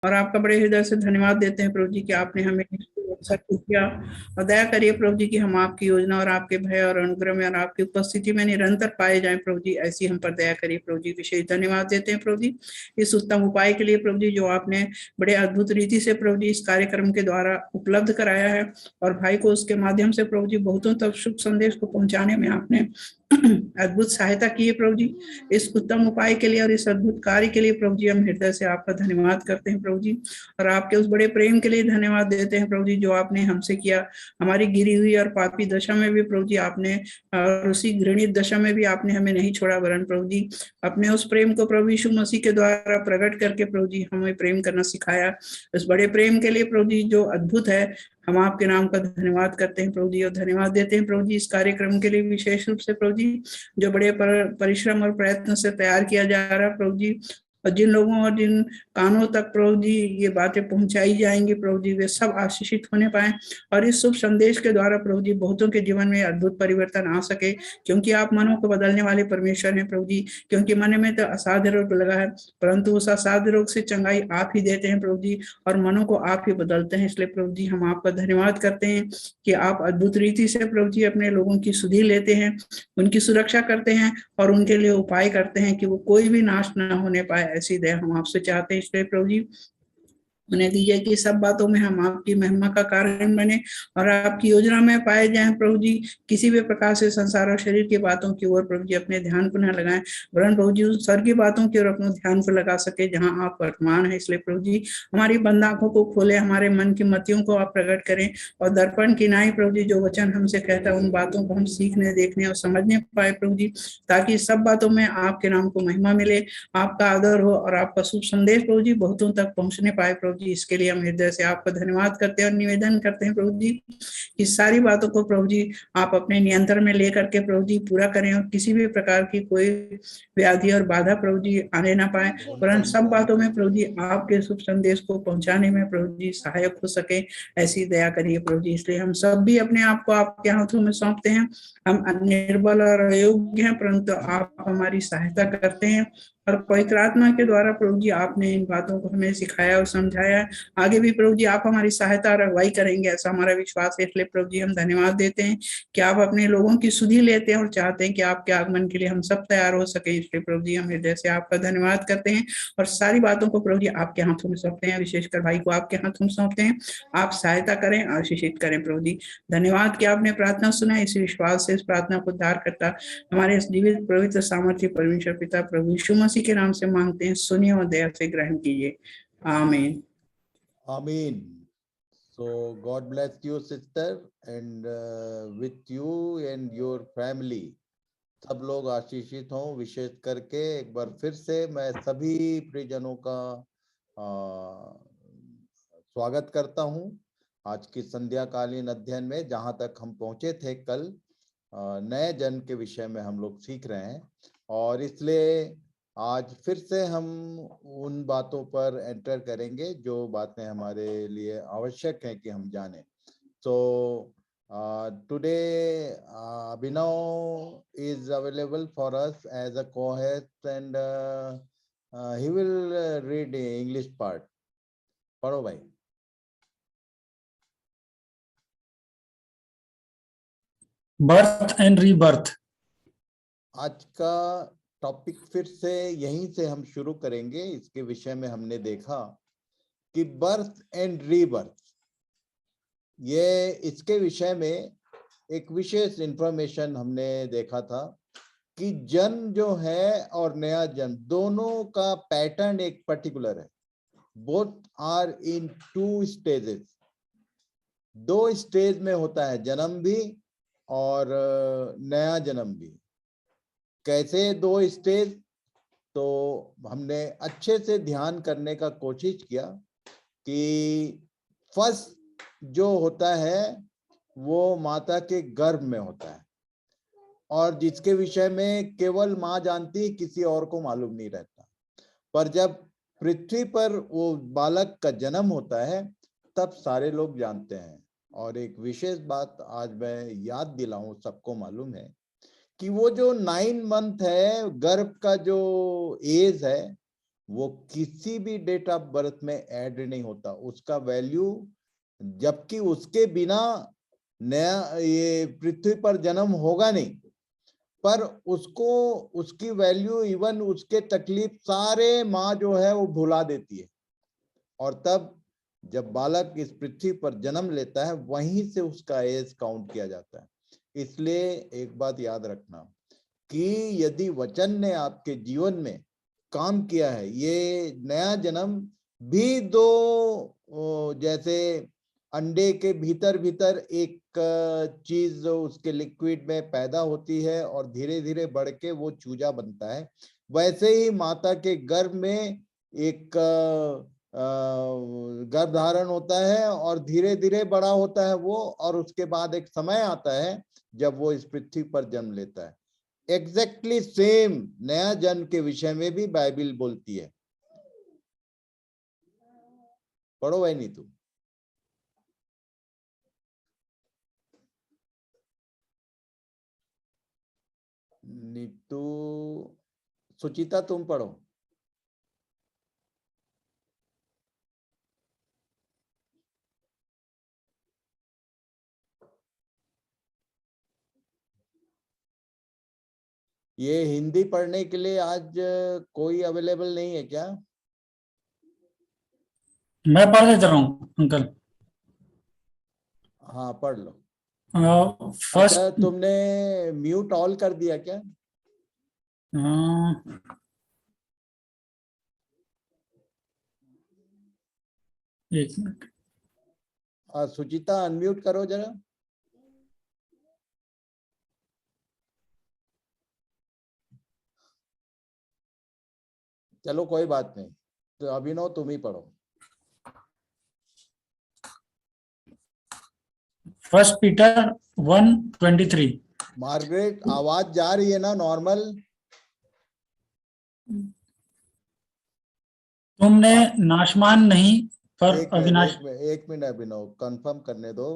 और आपका बड़े हृदय से धन्यवाद देते हैं प्रभु जी कि आपने हमें अच्छा किया। और दया करिए प्रभु जी कि हम आपकी योजना और आपके भय और अनुग्रह में और आपकी उपस्थिति में निरंतर पाए जाएं प्रभु जी, ऐसी हम पर दया करिए प्रभु जी। विशेष धन्यवाद देते हैं प्रभु जी इस उत्तम उपाय के लिए प्रभु जी, जो आपने बड़े अद्भुत रीति से प्रभु जी इस कार्यक्रम के द्वारा उपलब्ध कराया है। और भाई को उसके माध्यम से प्रभु जी बहुतों तक शुभ संदेश को पहुंचाने में आपने अद्भुत सहायता की है प्रभु जी। इस उत्तम उपाय के लिए और इस अद्भुत कार्य के लिए प्रभु जी हम हृदय से आपका धन्यवाद करते हैं प्रभु जी। और आपके उस बड़े प्रेम के लिए धन्यवाद देते हैं प्रभु जी जो आपने हमसे किया। हमारी गिरी हुई और पापी दशा में भी प्रभु जी आपने, और उसी घृणित दशा में भी आपने हमें नहीं छोड़ा, वरन प्रभु जी अपने उस प्रेम को प्रभु यीशु मसीह के द्वारा प्रकट करके प्रभु जी हमें प्रेम करना सिखाया। इस बड़े प्रेम के लिए प्रभु जी जो अद्भुत है, हम आपके नाम का धन्यवाद करते हैं प्रभु जी। और धन्यवाद देते हैं प्रभु जी इस कार्यक्रम के लिए विशेष रूप से प्रभु जी, जो बड़े परिश्रम और प्रयत्न से तैयार किया जा रहा है प्रभु जी। और जिन लोगों और जिन कानों तक प्रभु जी ये बातें पहुंचाई जाएंगी प्रभु जी, वे सब आशीषित होने पाए। और इस शुभ संदेश के द्वारा प्रभु जी बहुतों के जीवन में अद्भुत परिवर्तन आ सके, क्योंकि आप मनों को बदलने वाले परमेश्वर हैं प्रभु जी। क्योंकि मन में तो असाध्य रोग लगा है, परंतु उस असाध्य रोग से चंगाई आप ही देते हैं प्रभु जी, और मनों को आप ही बदलते हैं। इसलिए प्रभु जी हम आपका धन्यवाद करते हैं कि आप अद्भुत रीति से प्रभु जी अपने लोगों की सुधि लेते हैं, उनकी सुरक्षा करते हैं और उनके लिए उपाय करते हैं कि वो कोई भी नाश न होने पाए। ऐसी दया हम आपसे चाहते हैं। इसलिए प्रभु जी उन्हें दीजिए कि सब बातों में हम आपकी महिमा का कारण बने और आपकी योजना में पाए जाएं प्रभु जी। किसी भी प्रकार से संसार और शरीर की बातों की ओर प्रभु जी अपने ध्यान को न लगाएं, वरन प्रभु जी उस स्वर्गीय बातों की ओर अपना ध्यान को लगा सके जहां आप वर्तमान है। इसलिए प्रभु जी हमारी बंद आंखों को खोले, हमारे मन की मतियों को आप प्रकट करें, और दर्पण की नाई प्रभु जी जो वचन हमसे कहता है उन बातों को हम सीखने, देखने और समझने पाए प्रभु जी, ताकि सब बातों में आपके नाम को महिमा मिले, आपका आदर हो और आपका शुभ संदेश प्रभु जी बहुतों तक पहुंचने पाए प्रभु जी। इसके लिए हम हृदय से आपका धन्यवाद करते हैं और निवेदन करते हैं प्रभु जी कि सारी बातों को प्रभु जी आप अपने नियंत्रण में लेकर के प्रभु जी पूरा करें, और किसी भी प्रकार की कोई व्याधि और बाधा प्रभु जी आने ना पाए, परंतु सब बातों में प्रभु जी आपके शुभ संदेश को पहुंचाने में प्रभु जी सहायक हो सके, ऐसी दया करिए प्रभु जी। इसलिए हम सब भी अपने आप को आपके हाथों में सौंपते हैं। हम निर्बल और अयोग्य हैं, परंतु आप हमारी सहायता करते हैं, और पवित्र आत्मा के द्वारा प्रभु जी आपने इन बातों को हमें सिखाया और समझाया। आगे भी प्रभु जी आप हमारी सहायता और अगुवाई करेंगे, ऐसा हमारा विश्वास है। इसलिए प्रभु जी हम धन्यवाद देते हैं कि आप अपने लोगों की सुधि लेते हैं और चाहते हैं कि आपके आगमन के लिए हम सब तैयार हो सके। इसलिए प्रभु जी हम हृदय से आपका धन्यवाद करते हैं और सारी बातों को प्रभु जी आपके हाथों में सौंपते हैं, विशेषकर भाई को आपके हाथों में सौंपते हैं। आप सहायता करें, आशीषित करें प्रभु जी। धन्यवाद कि आपने प्रार्थना सुना। इस विश्वास से इस प्रार्थना को उद्धार करता हमारे जीवित पवित्र सामर्थ्य परमेश्वर पिता प्रभु यीशु मसीह के नाम से मांगते हैं, सुनिए और दया से ग्रहण कीजिए। आमीन। आमीन। So God bless you, sister, and with you and your family. सब लोग आशीषित हों। विशेष करके एक बार फिर से मैं सभी प्रियजनों का स्वागत करता हूं आज की संध्याकालीन अध्ययन में। जहां तक हम पहुंचे थे कल, नए जन्म के विषय में हम लोग सीख रहे हैं, और इसलिए आज फिर से हम उन बातों पर एंटर करेंगे जो बातें हमारे लिए आवश्यक हैं कि हम जानें। So today Abhinav is available for us as a co-host, and he will read the English part. पढ़ो भाई। Birth and rebirth. आज का टॉपिक फिर से यहीं से हम शुरू करेंगे। इसके विषय में हमने देखा कि बर्थ एंड रीबर्थ, ये इसके विषय में एक विशेष इंफॉर्मेशन हमने देखा था कि जन्म जो है और नया जन्म दोनों का पैटर्न एक पर्टिकुलर है। Both are in 2 stages. 2 stage में होता है जन्म भी और नया जन्म भी। कैसे 2 स्टेज? तो हमने अच्छे से ध्यान करने का कोशिश किया कि फर्स्ट जो होता है वो माता के गर्भ में होता है, और जिसके विषय में केवल माँ जानती, किसी और को मालूम नहीं रहता। पर जब पृथ्वी पर वो बालक का जन्म होता है तब सारे लोग जानते हैं। और एक विशेष बात आज मैं याद दिलाऊं, सबको मालूम है कि वो जो 9 मंथ है, गर्भ का जो एज है, वो किसी भी डेट ऑफ बर्थ में ऐड नहीं होता, उसका वैल्यू, जबकि उसके बिना नया ये पृथ्वी पर जन्म होगा नहीं, पर उसको उसकी वैल्यू, इवन उसके तकलीफ सारे माँ जो है वो भुला देती है। और तब जब बालक इस पृथ्वी पर जन्म लेता है वहीं से उसका एज काउंट किया जाता है। इसलिए एक बात याद रखना कि यदि वचन ने आपके जीवन में काम किया है, ये नया जन्म भी दो, जैसे अंडे के भीतर भीतर एक चीज उसके लिक्विड में पैदा होती है और धीरे धीरे बढ़ के वो चूजा बनता है, वैसे ही माता के गर्भ में एक गर्भधारण होता है और धीरे धीरे बड़ा होता है वो, और उसके बाद एक समय आता है जब वो इस पृथ्वी पर जन्म लेता है। एग्जैक्टली सेम नया जन्म के विषय में भी बाइबल बोलती है। पढ़ो भाई नीतू। नीतू, सुचिता तुम पढ़ो। ये हिंदी पढ़ने के लिए आज कोई अवेलेबल नहीं है क्या? मैं पढ़ देता हूँ अंकल। हाँ पढ़ लो। फर्स्ट अच्छा, तुमने म्यूट ऑल कर दिया क्या? एक मिनट। सुचिता अनम्यूट करो जरा। चलो कोई बात नहीं, तो अभिनव तुम ही पढ़ो। First Peter 1:23। मार्गरेट, आवाज जा रही है ना नॉर्मल? तुमने नाशमान नहीं पर अविनाश। एक मिनट अभिनव, कंफर्म करने दो,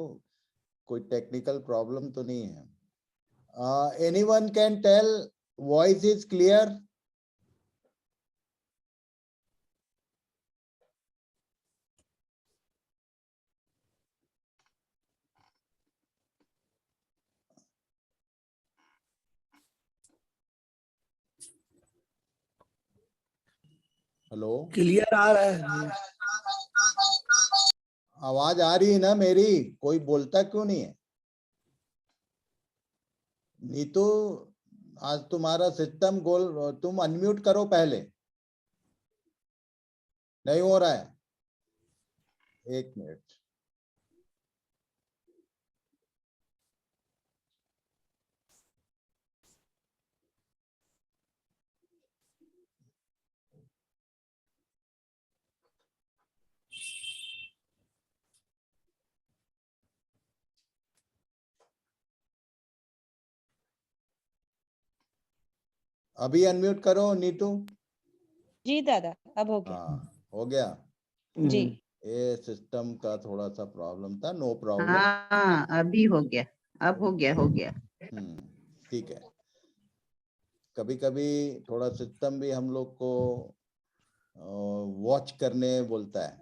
कोई टेक्निकल प्रॉब्लम तो नहीं है। Anyone can tell voice is clear? Hello, clear आ रहा है? आवाज आ रही है ना मेरी? कोई बोलता क्यों नहीं है? नीतू, आज तुम्हारा सिस्टम गोल, तुम अनम्यूट करो पहले। नहीं हो रहा है, एक मिनट। अभी अनम्यूट करो नीतू। जी दादा, अब हो गया। हाँ हो गया। जी। ये सिस्टम का थोड़ा सा प्रॉब्लम था, नो प्रॉब्लम। हाँ अभी हो गया, अब हो गया। ठीक है। कभी कभी थोड़ा सिस्टम भी हम लोग को वॉच करने बोलता है।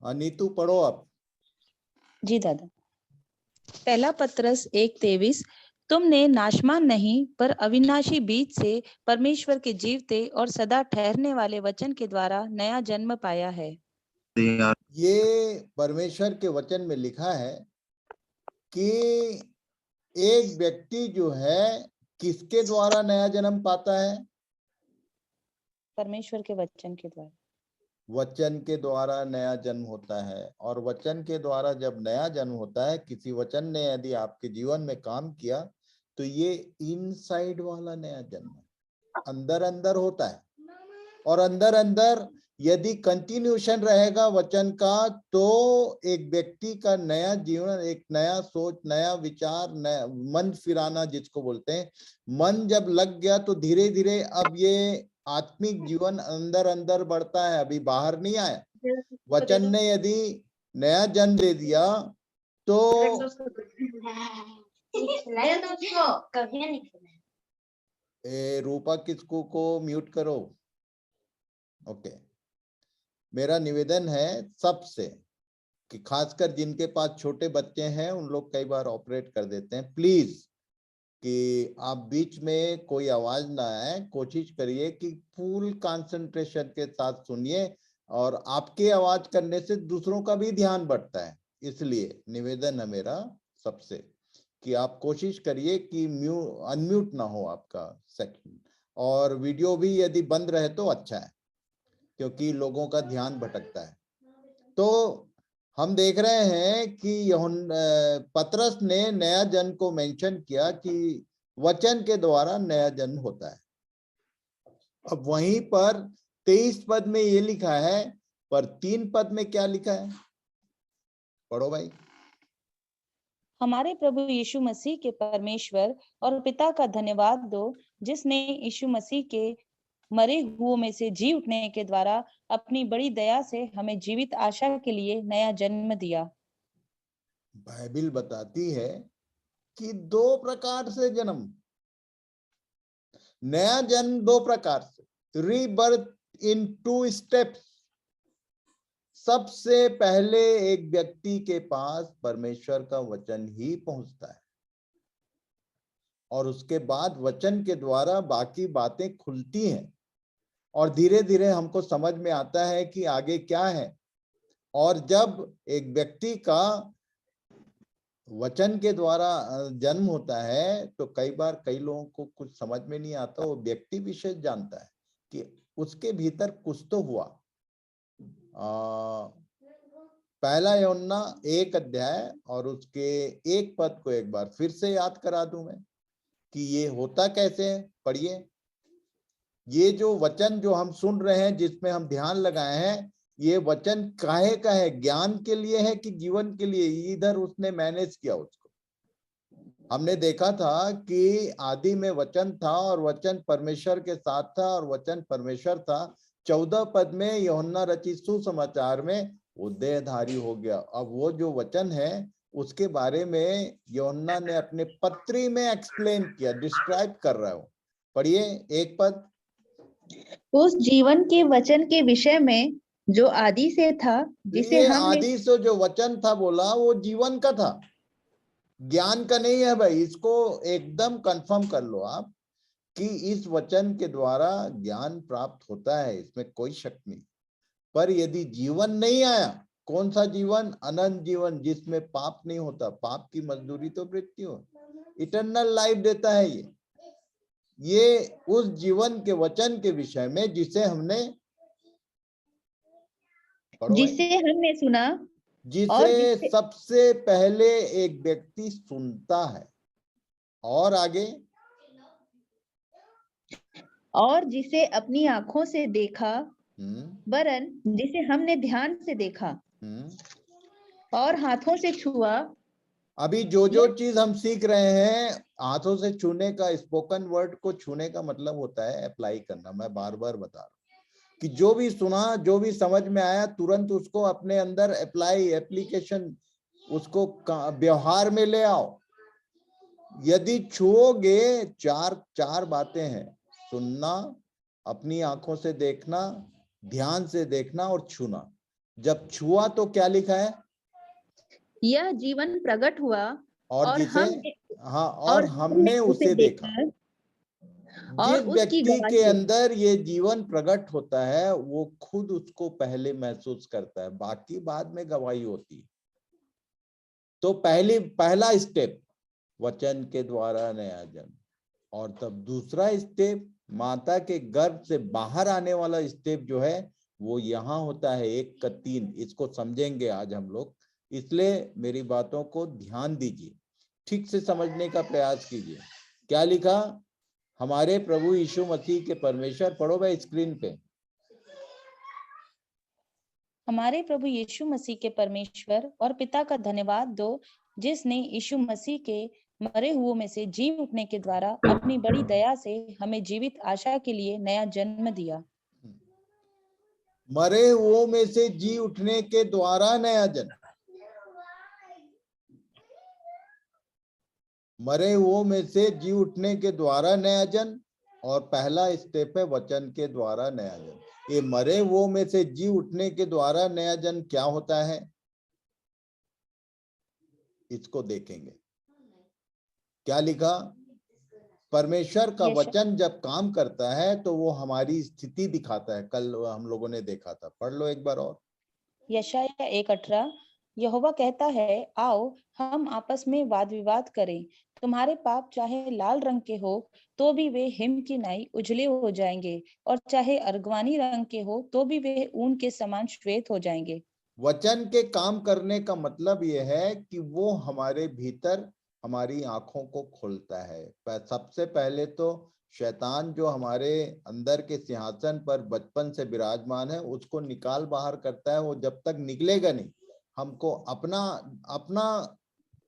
नीतू पढ़ो आप। जी दादा। पहला पत्रस 1:23, तुमने नाशमान नहीं पर अविनाशी बीज से परमेश्वर के जीवते और सदा ठहरने वाले वचन के द्वारा नया जन्म पाया है। ये परमेश्वर के वचन में लिखा है कि एक व्यक्ति जो है किसके द्वारा नया जन्म पाता है? परमेश्वर के वचन के द्वारा। वचन के द्वारा नया जन्म होता है, और वचन के द्वारा जब नया जन्म होता है, किसी वचन ने यदि आपके जीवन में काम किया, तो ये इनसाइड वाला नया जन्म है। अंदर अंदर होता है, और अंदर अंदर यदि कंटिन्यूशन रहेगा वचन का तो एक व्यक्ति का नया जीवन, एक नया सोच, नया विचार, नया मन फिराना जिसको बोलते हैं, मन जब लग गया तो धीरे धीरे अब ये आत्मिक जीवन अंदर अंदर बढ़ता है, अभी बाहर नहीं आया। वचन ने यदि नया जन्म दे दिया तो रूपा किसको को म्यूट करो। ओके, मेरा निवेदन है सबसे कि खासकर जिनके पास छोटे बच्चे हैं उन लोग कई बार ऑपरेट कर देते हैं, प्लीज कि आप बीच में कोई आवाज ना आए, कोशिश करिए कि फुल कंसंट्रेशन के साथ सुनिए, और आपके आवाज करने से दूसरों का भी ध्यान बढ़ता है। इसलिए निवेदन है मेरा सबसे कि आप कोशिश करिए कि अनम्यूट ना हो आपका सेक्शन, और वीडियो भी यदि बंद रहे तो अच्छा है क्योंकि लोगों का ध्यान भटकता है। तो हम देख रहे हैं कि पतरस ने नया जन्म को मेंशन किया कि वचन के द्वारा नया जन्म होता है। अब वहीं पर 23 पद में ये लिखा है, पर 3 पद में क्या लिखा है, पढ़ो भाई। हमारे प्रभु यीशु मसीह के परमेश्वर और पिता का धन्यवाद दो, जिसने यीशु मसीह के मरे हुओं में से जी उठने के द्वारा अपनी बड़ी दया से हमें जीवित आशा के लिए नया जन्म दिया। बाइबिल बताती है कि 2 प्रकार से जन्म, नया जन्म 2 प्रकार से, रीबर्थ इन 2 स्टेप्स। सबसे पहले एक व्यक्ति के पास परमेश्वर का वचन ही पहुंचता है, और उसके बाद वचन के द्वारा बाकी बातें खुलती हैं, और धीरे धीरे हमको समझ में आता है कि आगे क्या है। और जब एक व्यक्ति का वचन के द्वारा जन्म होता है तो कई बार कई लोगों को कुछ समझ में नहीं आता, वो व्यक्ति विशेष जानता है कि उसके भीतर कुछ तो हुआ। पहला यूहन्ना 1 अध्याय और उसके 1 पद को एक बार फिर से याद करा दूं मैं कि ये होता कैसे है। पढ़िए, ये जो वचन जो हम सुन रहे हैं, जिसमें हम ध्यान लगाए हैं, ये वचन काहे का है, ज्ञान के लिए है कि जीवन के लिए? इधर उसने मैनेज किया उसको। हमने देखा था कि आदि में वचन था और वचन परमेश्वर के साथ था और वचन परमेश्वर था। 14 पद में यूहन्ना रचित सुसमाचार में वो देहधारी हो गया। अब वो जो वचन है उसके बारे में यूहन्ना ने अपने पत्री में एक्सप्लेन किया, डिस्क्राइब कर रहा हूं। पढ़िए 1 पद। उस जीवन के वचन के विषय में जो आदि से था, जिसे हमने आदि से जो वचन था बोला वो जीवन का था, ज्ञान का नहीं है भाई। इसको एकदम कंफर्म कर लो आप कि इस वचन के द्वारा ज्ञान प्राप्त होता है, इसमें कोई शक नहीं। पर यदि जीवन नहीं आया, कौन सा जीवन? अनंत जीवन, जिसमें पाप नहीं होता। पाप की मजदूरी तो मृत्यु, इटर्नल लाइफ देता है ये उस जीवन के वचन के विषय में जिसे हमने सुना, जिसे सबसे पहले एक व्यक्ति सुनता है, और आगे, और जिसे अपनी आंखों से देखा, वरन जिसे हमने ध्यान से देखा और हाथों से छुआ। अभी जो चीज हम सीख रहे हैं, हाथों से छूने का, स्पोकन वर्ड को छूने का मतलब होता है अप्लाई करना। मैं बार बार बता रहा हूं कि जो भी सुना, जो भी समझ में आया, तुरंत उसको अपने अंदर एप्लीकेशन, उसको व्यवहार में ले आओ। यदि छुओगे, चार बातें हैं: सुनना, अपनी आंखों से देखना, ध्यान से देखना और छूना। जब छुआ तो क्या लिखा है? यह जीवन प्रकट हुआ और जिसे और हमने उसे देखा। जिस व्यक्ति के अंदर ये जीवन प्रकट होता है वो खुद उसको पहले महसूस करता है, बाकी बाद में गवाही होती है। तो पहला स्टेप वचन के द्वारा नया जन्म, और तब दूसरा स्टेप माता के गर्भ से बाहर आने वाला स्टेप जो है वो यहाँ होता है 1 का 3। इसको समझेंगे आज हम लोग, इसलिए मेरी बातों को ध्यान दीजिए, ठीक से समझने का प्रयास कीजिए। क्या लिखा? हमारे प्रभु यीशु मसीह के परमेश्वर, पढ़ो भाई स्क्रीन पे। हमारे प्रभु यीशु मसीह के परमेश्वर और पिता का धन्यवाद दो, जिसने यीशु मसीह के मरे हुओं में से जी उठने के द्वारा अपनी बड़ी दया से हमें जीवित आशा के लिए नया जन्म दिया। मरे हुओं में से जी उठने के द्वारा नया जन्म, मरे हुओं में से जी उठने के द्वारा नया जन्म, और पहला स्टेप है वचन के द्वारा नया जन्म। ये मरे हुओं में से जी उठने के द्वारा नया जन्म क्या होता है, इसको देखेंगे। क्या लिखा? परमेश्वर का वचन जब काम करता है तो वो हमारी स्थिति दिखाता है। कल हम लोगों ने देखा था, पढ़ लो एक बार और। यशायाह 1:18, यहोवा कहता है, आओ हम आपस में वाद विवाद करें। तुम्हारे पाप चाहे लाल रंग के हो तो भी वे हिम की नाई उजले हो जाएंगे, और चाहे अर्गवानी रंग के हो तो भी वे ऊन के समान श्वेत हो जाएंगे। वचन के काम करने का मतलब यह है कि वो हमारे भीतर हमारी आंखों को खोलता है। सबसे पहले तो शैतान जो हमारे अंदर के सिंहासन पर बचपन से विराजमान है उसको निकाल बाहर करता है। वो जब तक निकलेगा नहीं, हमको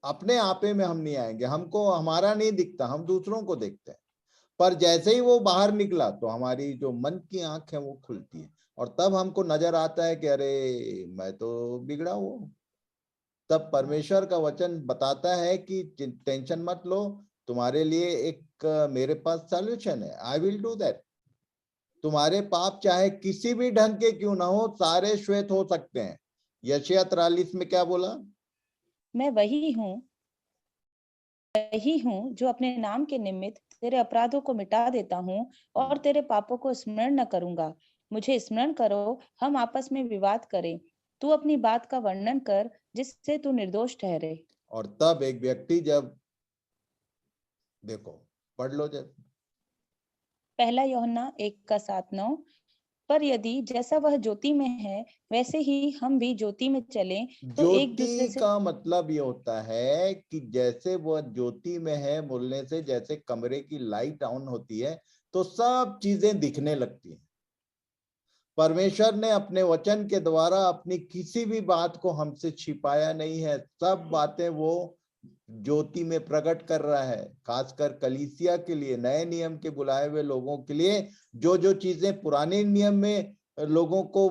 अपने आपे में हम नहीं आएंगे। हमको हमारा नहीं दिखता, हम दूसरों को देखते हैं। पर जैसे ही वो बाहर निकला तो हमारी जो मन की आंख है वो खुलती है, और तब हमको नजर आता है कि अरे मैं तो बिगड़ा हुआ। तब परमेश्वर का वचन बताता है कि टेंशन मत लो, तुम्हारे लिए एक मेरे पास सॉल्यूशन है, आई विल डू दैट। तुम्हारे पाप चाहे किसी भी ढंग के क्यों ना हो, सारे श्वेत हो सकते हैं। यशायाह 43 में क्या बोला? मैं वही हूँ जो अपने नाम के निमित्त तेरे अपराधों को मिटा देता हूँ और तेरे पापों को स्मरण न करूंगा। मुझे स्मरण करो, हम आपस में विवाद करें। तू अपनी बात का वर्णन कर जिससे तू निर्दोष ठहरे। और तब एक व्यक्ति जब, देखो पढ़ लो जब, पहला यूहन्ना 1:7-9, पर यदि जैसा वह ज्योति में है वैसे ही हम भी ज्योति में चलें तो एक दूसरे ज्योति से। का मतलब ये होता है कि जैसे वह ज्योति में है बोलने से, जैसे कमरे की लाइट ऑन होती है तो सब चीजें दिखने लगती हैं। परमेश्वर ने अपने वचन के द्वारा अपनी किसी भी बात को हमसे छिपाया नहीं है। सब बातें वो ज्योति में प्रकट कर रहा है। खासकर कलीसिया के लिए, नए नियम के बुलाए हुए लोगों के लिए, जो जो चीजें पुराने नियम में लोगों को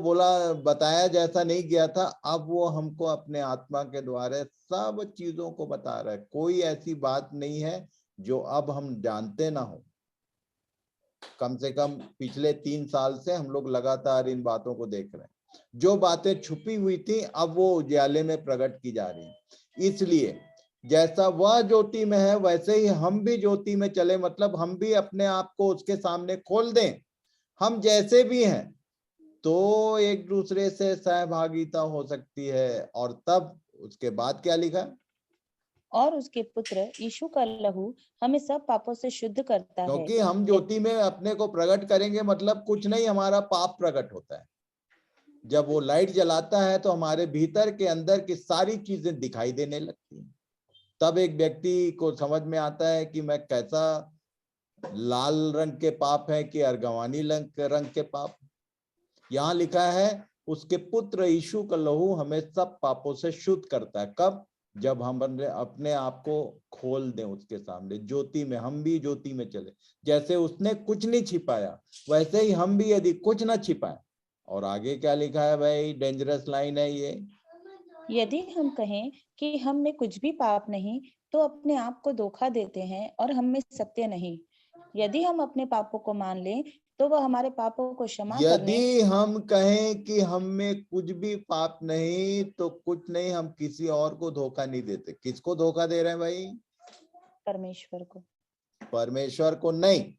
बताया जैसा नहीं गया था, अब वो हमको अपने आत्मा के द्वारा सब चीजों को बता रहा है। कोई ऐसी बात नहीं है जो अब हम जानते ना हो। कम से कम पिछले 3 साल से हम लोग लगातार इन बातों को देख रहे हैं। जो बातें छुपी हुई थी अब वो उजाले में प्रकट की जा रही है। इसलिए जैसा वह ज्योति में है वैसे ही हम भी ज्योति में चले, मतलब हम भी अपने आप को उसके सामने खोल दें। हम जैसे भी हैं तो एक दूसरे से सहभागिता हो सकती है। और तब उसके बाद क्या लिखा? और उसके पुत्र यीशु का लहू हमें सब पापों से शुद्ध करता है। क्योंकि हम ज्योति में अपने को प्रकट करेंगे, मतलब कुछ नहीं, हमारा पाप प्रकट होता है। जब वो लाइट जलाता है तो हमारे भीतर के अंदर की सारी चीजें दिखाई देने लगती हैं। तब एक व्यक्ति को समझ में आता है कि मैं कैसा, लाल रंग के पाप है कि अर्गवानी रंग के पाप। यहाँ लिखा है उसके पुत्र यीशु का लहू हमें सब पापों से शुद्ध करता है। कब? जब हम अपने आप को खोल दें उसके सामने, ज्योति में। हम भी ज्योति में चले। जैसे उसने कुछ नहीं छिपाया वैसे ही हम भी यदि कुछ ना छिपाए। और आगे क्या लिखा है भाई? डेंजरस लाइन है ये। यदि हम कहें कि हम में कुछ भी पाप नहीं तो अपने आप को धोखा देते हैं और हम में सत्य नहीं। यदि हम अपने पापों को मान लें तो वह हमारे पापों को क्षमा करने। यदि हम कहें कि हम में कुछ भी पाप नहीं तो कुछ नहीं, हम किसी और को धोखा नहीं देते। किसको धोखा दे रहे हैं भाई? परमेश्वर को। परमेश्वर को नहीं।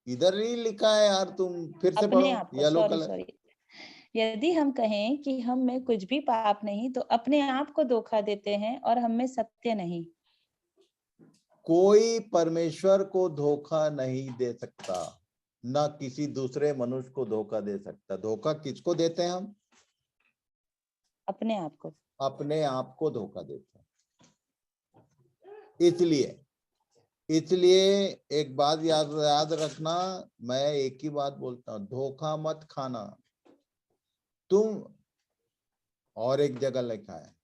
इधर ही लिखा है यार, तुम फिर से अपने पढ़ो आप को, येलो सॉरी कलर। सॉरी। यदि हम कहें कि हम में कुछ भी पाप नहीं तो अपने आप को धोखा देते हैं और हम में सत्य नहीं। कोई परमेश्वर को धोखा नहीं दे सकता, ना किसी दूसरे मनुष्य को धोखा दे सकता। धोखा किसको देते हैं हम? अपने आप को। अपने आप को धोखा देते हैं। इसलिए इसलिए एक बात याद रखना, मैं एक ही बात बोलता हूं, धोखा मत खाना। तुम, और एक जगह लिखा है,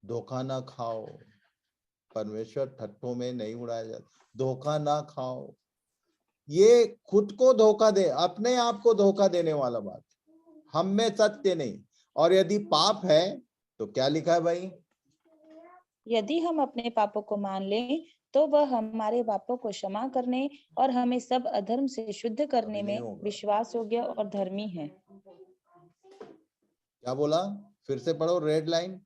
धोखा ना खाओ। परमेश्वर ठट्ठों में नहीं उड़ाया जाता। धोखा ना खाओ, ये खुद को धोखा दे, अपने आप को धोखा देने वाला बात, हम में सत्य नहीं। और यदि पाप है तो क्या लिखा है भाई? यदि हम अपने पापों को मान लें तो वह हमारे पापों को क्षमा करने और हमें सब अधर्म से शुद्ध करने अभी नहीं में होगा। विश्वास योग्य और धर्मी है। क्या बोला? फिर से पढ़ो, रेड लाइन।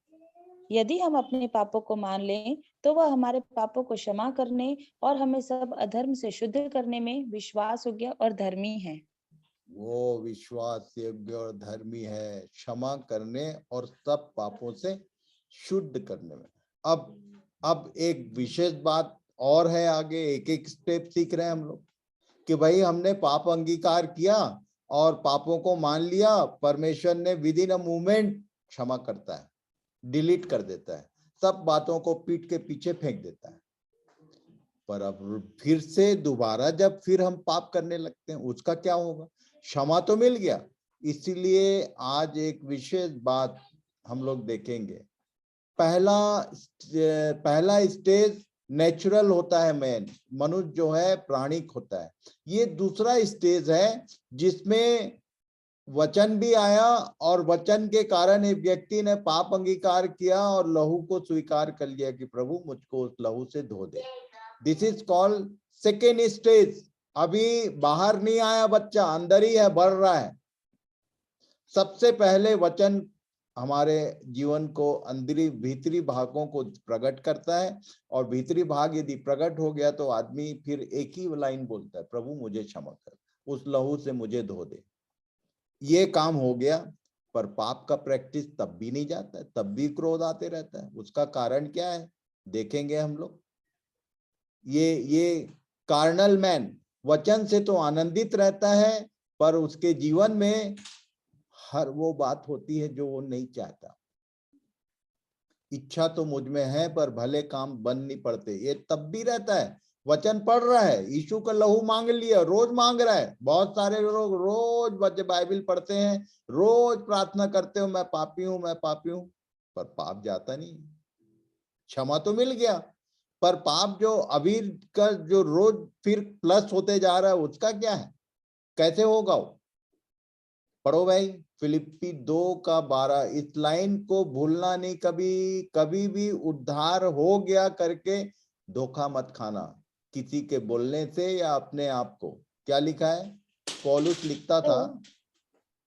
यदि हम अपने पापों को मान लें तो वह हमारे पापों को क्षमा करने और हमें सब अधर्म से शुद्ध करने में विश्वास योग्य और धर्मी है। वो विश्वास योग्य और धर्मी है, क्षमा करने और सब पापों से शुद्ध करने में। अब एक विशेष बात और है, आगे एक एक स्टेप सीख रहे हैं हम लोग कि भाई हमने पाप अंगीकार किया और पापों को मान लिया, परमेश्वर ने विद इन अ मूवमेंट क्षमा करता है, डिलीट कर देता है, सब बातों को पीठ के पीछे फेंक देता है। पर अब फिर से दोबारा जब फिर हम पाप करने लगते हैं, उसका क्या होगा? क्षमा तो मिल गया। इसीलिए आज एक विशेष बात हम लोग देखेंगे। पहला स्टेज नेचुरल होता है, मैन, मनुष्य जो है प्राणिक होता है। ये दूसरा स्टेज है जिसमें वचन भी आया और वचन के कारण एक व्यक्ति ने पाप अंगीकार किया और लहू को स्वीकार कर लिया कि प्रभु मुझको उस लहू से धो दे। This is called second stage. अभी बाहर नहीं आया बच्चा, अंदर ही है, बढ़ रहा है। सबसे पहले वचन हमारे जीवन को अंदरी भीतरी भागों को प्रकट करता है, और भीतरी भाग यदि प्रकट हो गया तो आदमी फिर एक ही लाइन बोलता है, प्रभु मुझे क्षमा कर, उस लहू से मुझे धो दे। ये काम हो गया। पर पाप का प्रैक्टिस तब भी नहीं जाता है, तब भी क्रोध आते रहता है। उसका कारण क्या है देखेंगे हम लोग। ये कार्नल मैन वचन से तो आनंदित रहता है, पर उसके जीवन में हर वो बात होती है जो वो नहीं चाहता। इच्छा तो मुझ में है पर भले काम बन नहीं पड़ते, ये तब भी रहता है। वचन पढ़ रहा है, यीशु का लहू मांग लिया, रोज मांग रहा है। बहुत सारे लोग रोज बच्चे बाइबल पढ़ते हैं, रोज प्रार्थना करते हो मैं पापी हूं, मैं पापी हूं, पर पाप जाता नहीं। क्षमा तो मिल गया, पर पाप जो अभी का जो रोज फिर प्लस होते जा रहा है, उसका क्या है, कैसे होगा वो? पढ़ो भाई, फिलिप्पी 2:12। इस लाइन को भूलना नहीं कभी। कभी भी उद्धार हो गया करके धोखा मत खाना, किसी के बोलने से या अपने आप को। क्या लिखा है? पौलुस लिखता था,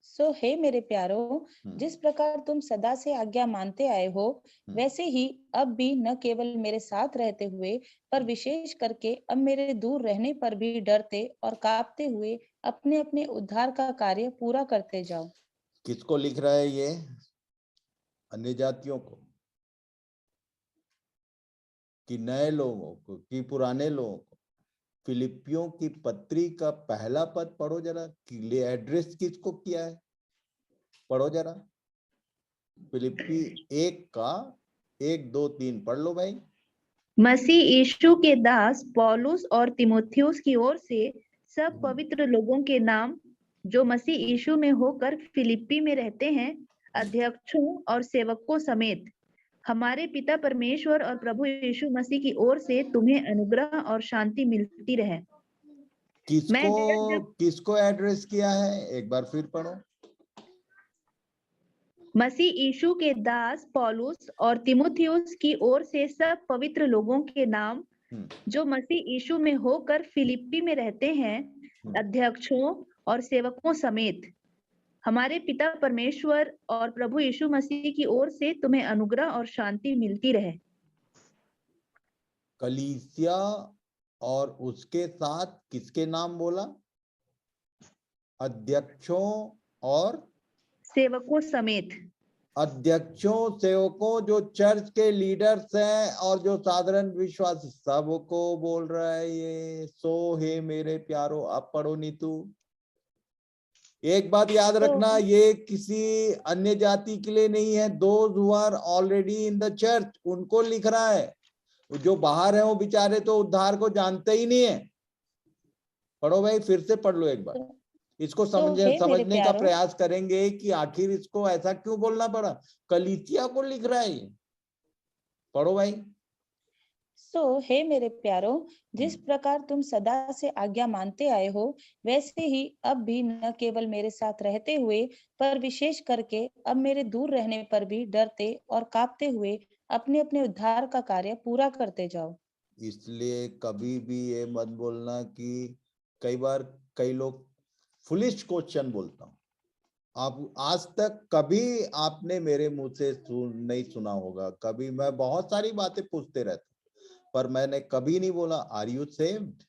सो हे मेरे प्यारो, जिस प्रकार तुम सदा से आज्ञा मानते आए हो, वैसे ही अब भी न केवल मेरे साथ रहते हुए पर विशेष करके अब मेरे दूर रहने पर भी डरते और कांपते हुए अपने अपने उद्धार का कार्य पूरा करते जाओ। किसको लिख रहा है ये? अन्य जातियों को कि नए लोगों को कि पुराने लोगों को? फिलिपियों की पत्री का पहला पद पढ़ो जरा, एड्रेस किसको किया है, पढ़ो जरा। फिलिप्पी 1:1-2-3 पढ़ लो भाई। मसीह यीशु के दास पौलुस और तिमोथियुस की ओर से सब पवित्र लोगों के नाम जो मसीह यीशु में होकर फिलिप्पी में रहते हैं, अध्यक्षों और सेवकों समेत, हमारे पिता परमेश्वर और प्रभु यीशु मसीह की ओर से तुम्हें अनुग्रह और शांति मिलती रहे। किसको एड्रेस किया है, एक बार फिर पढ़ो। मसीह यीशु के दास पौलुस और तिमोथियुस की ओर से सब पवित्र लोगों के नाम जो मसीह यीशु में होकर फिलिप्पी में रहते हैं, अध्यक्षों और सेवकों समेत, हमारे पिता परमेश्वर और प्रभु यीशु मसीह की ओर से तुम्हें अनुग्रह और शांति मिलती रहे। कलीसिया और उसके साथ किसके नाम बोला? अध्यक्षों और सेवकों समेत। अध्यक्षों, सेवकों, जो चर्च के लीडर्स हैं और जो साधारण विश्वासी, सबको बोल रहा है ये। सो हे मेरे प्यारो, आप पढ़ो नीतू। एक बात याद रखना, ये किसी अन्य जाति के लिए नहीं है। Those who are already in the church, उनको लिख रहा है। जो बाहर है वो बेचारे तो उद्धार को जानते ही नहीं है। पढ़ो भाई, फिर से पढ़ लो एक बार, इसको समझने का प्रयास करेंगे कि आखिर इसको ऐसा क्यों बोलना पड़ा, कलीसिया को लिख रहा है ये। पढ़ो भाई। हे मेरे प्यारों, जिस प्रकार तुम सदा से आज्ञा मानते आए हो, वैसे ही अब भी न केवल मेरे साथ रहते हुए, पर विशेष करके अब मेरे दूर रहने पर भी डरते और कांपते हुए अपने अपने उद्धार का कार्य पूरा करते जाओ। इसलिए कभी भी ये मत बोलना कि कई बार कई लोग फुलिश क्वेश्चन बोलता हूं, आप आज तक कभी आपने मेरे मुंह से नहीं सुना होगा। कभी मैं बहुत सारी बातें पूछते रहता, पर मैंने कभी नहीं बोला आर यू सेव्ड,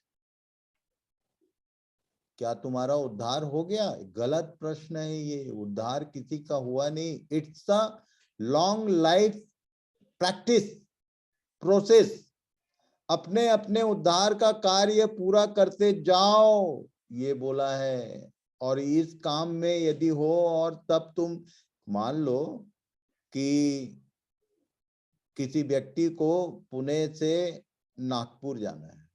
क्या तुम्हारा उद्धार हो गया। गलत प्रश्न है ये, उद्धार किसी का हुआ नहीं। It's a long life practice process. अपने अपने उद्धार का कार्य पूरा करते जाओ, ये बोला है। और इस काम में यदि हो और तब तुम मान लो कि किसी व्यक्ति को पुणे से नागपुर जाना है,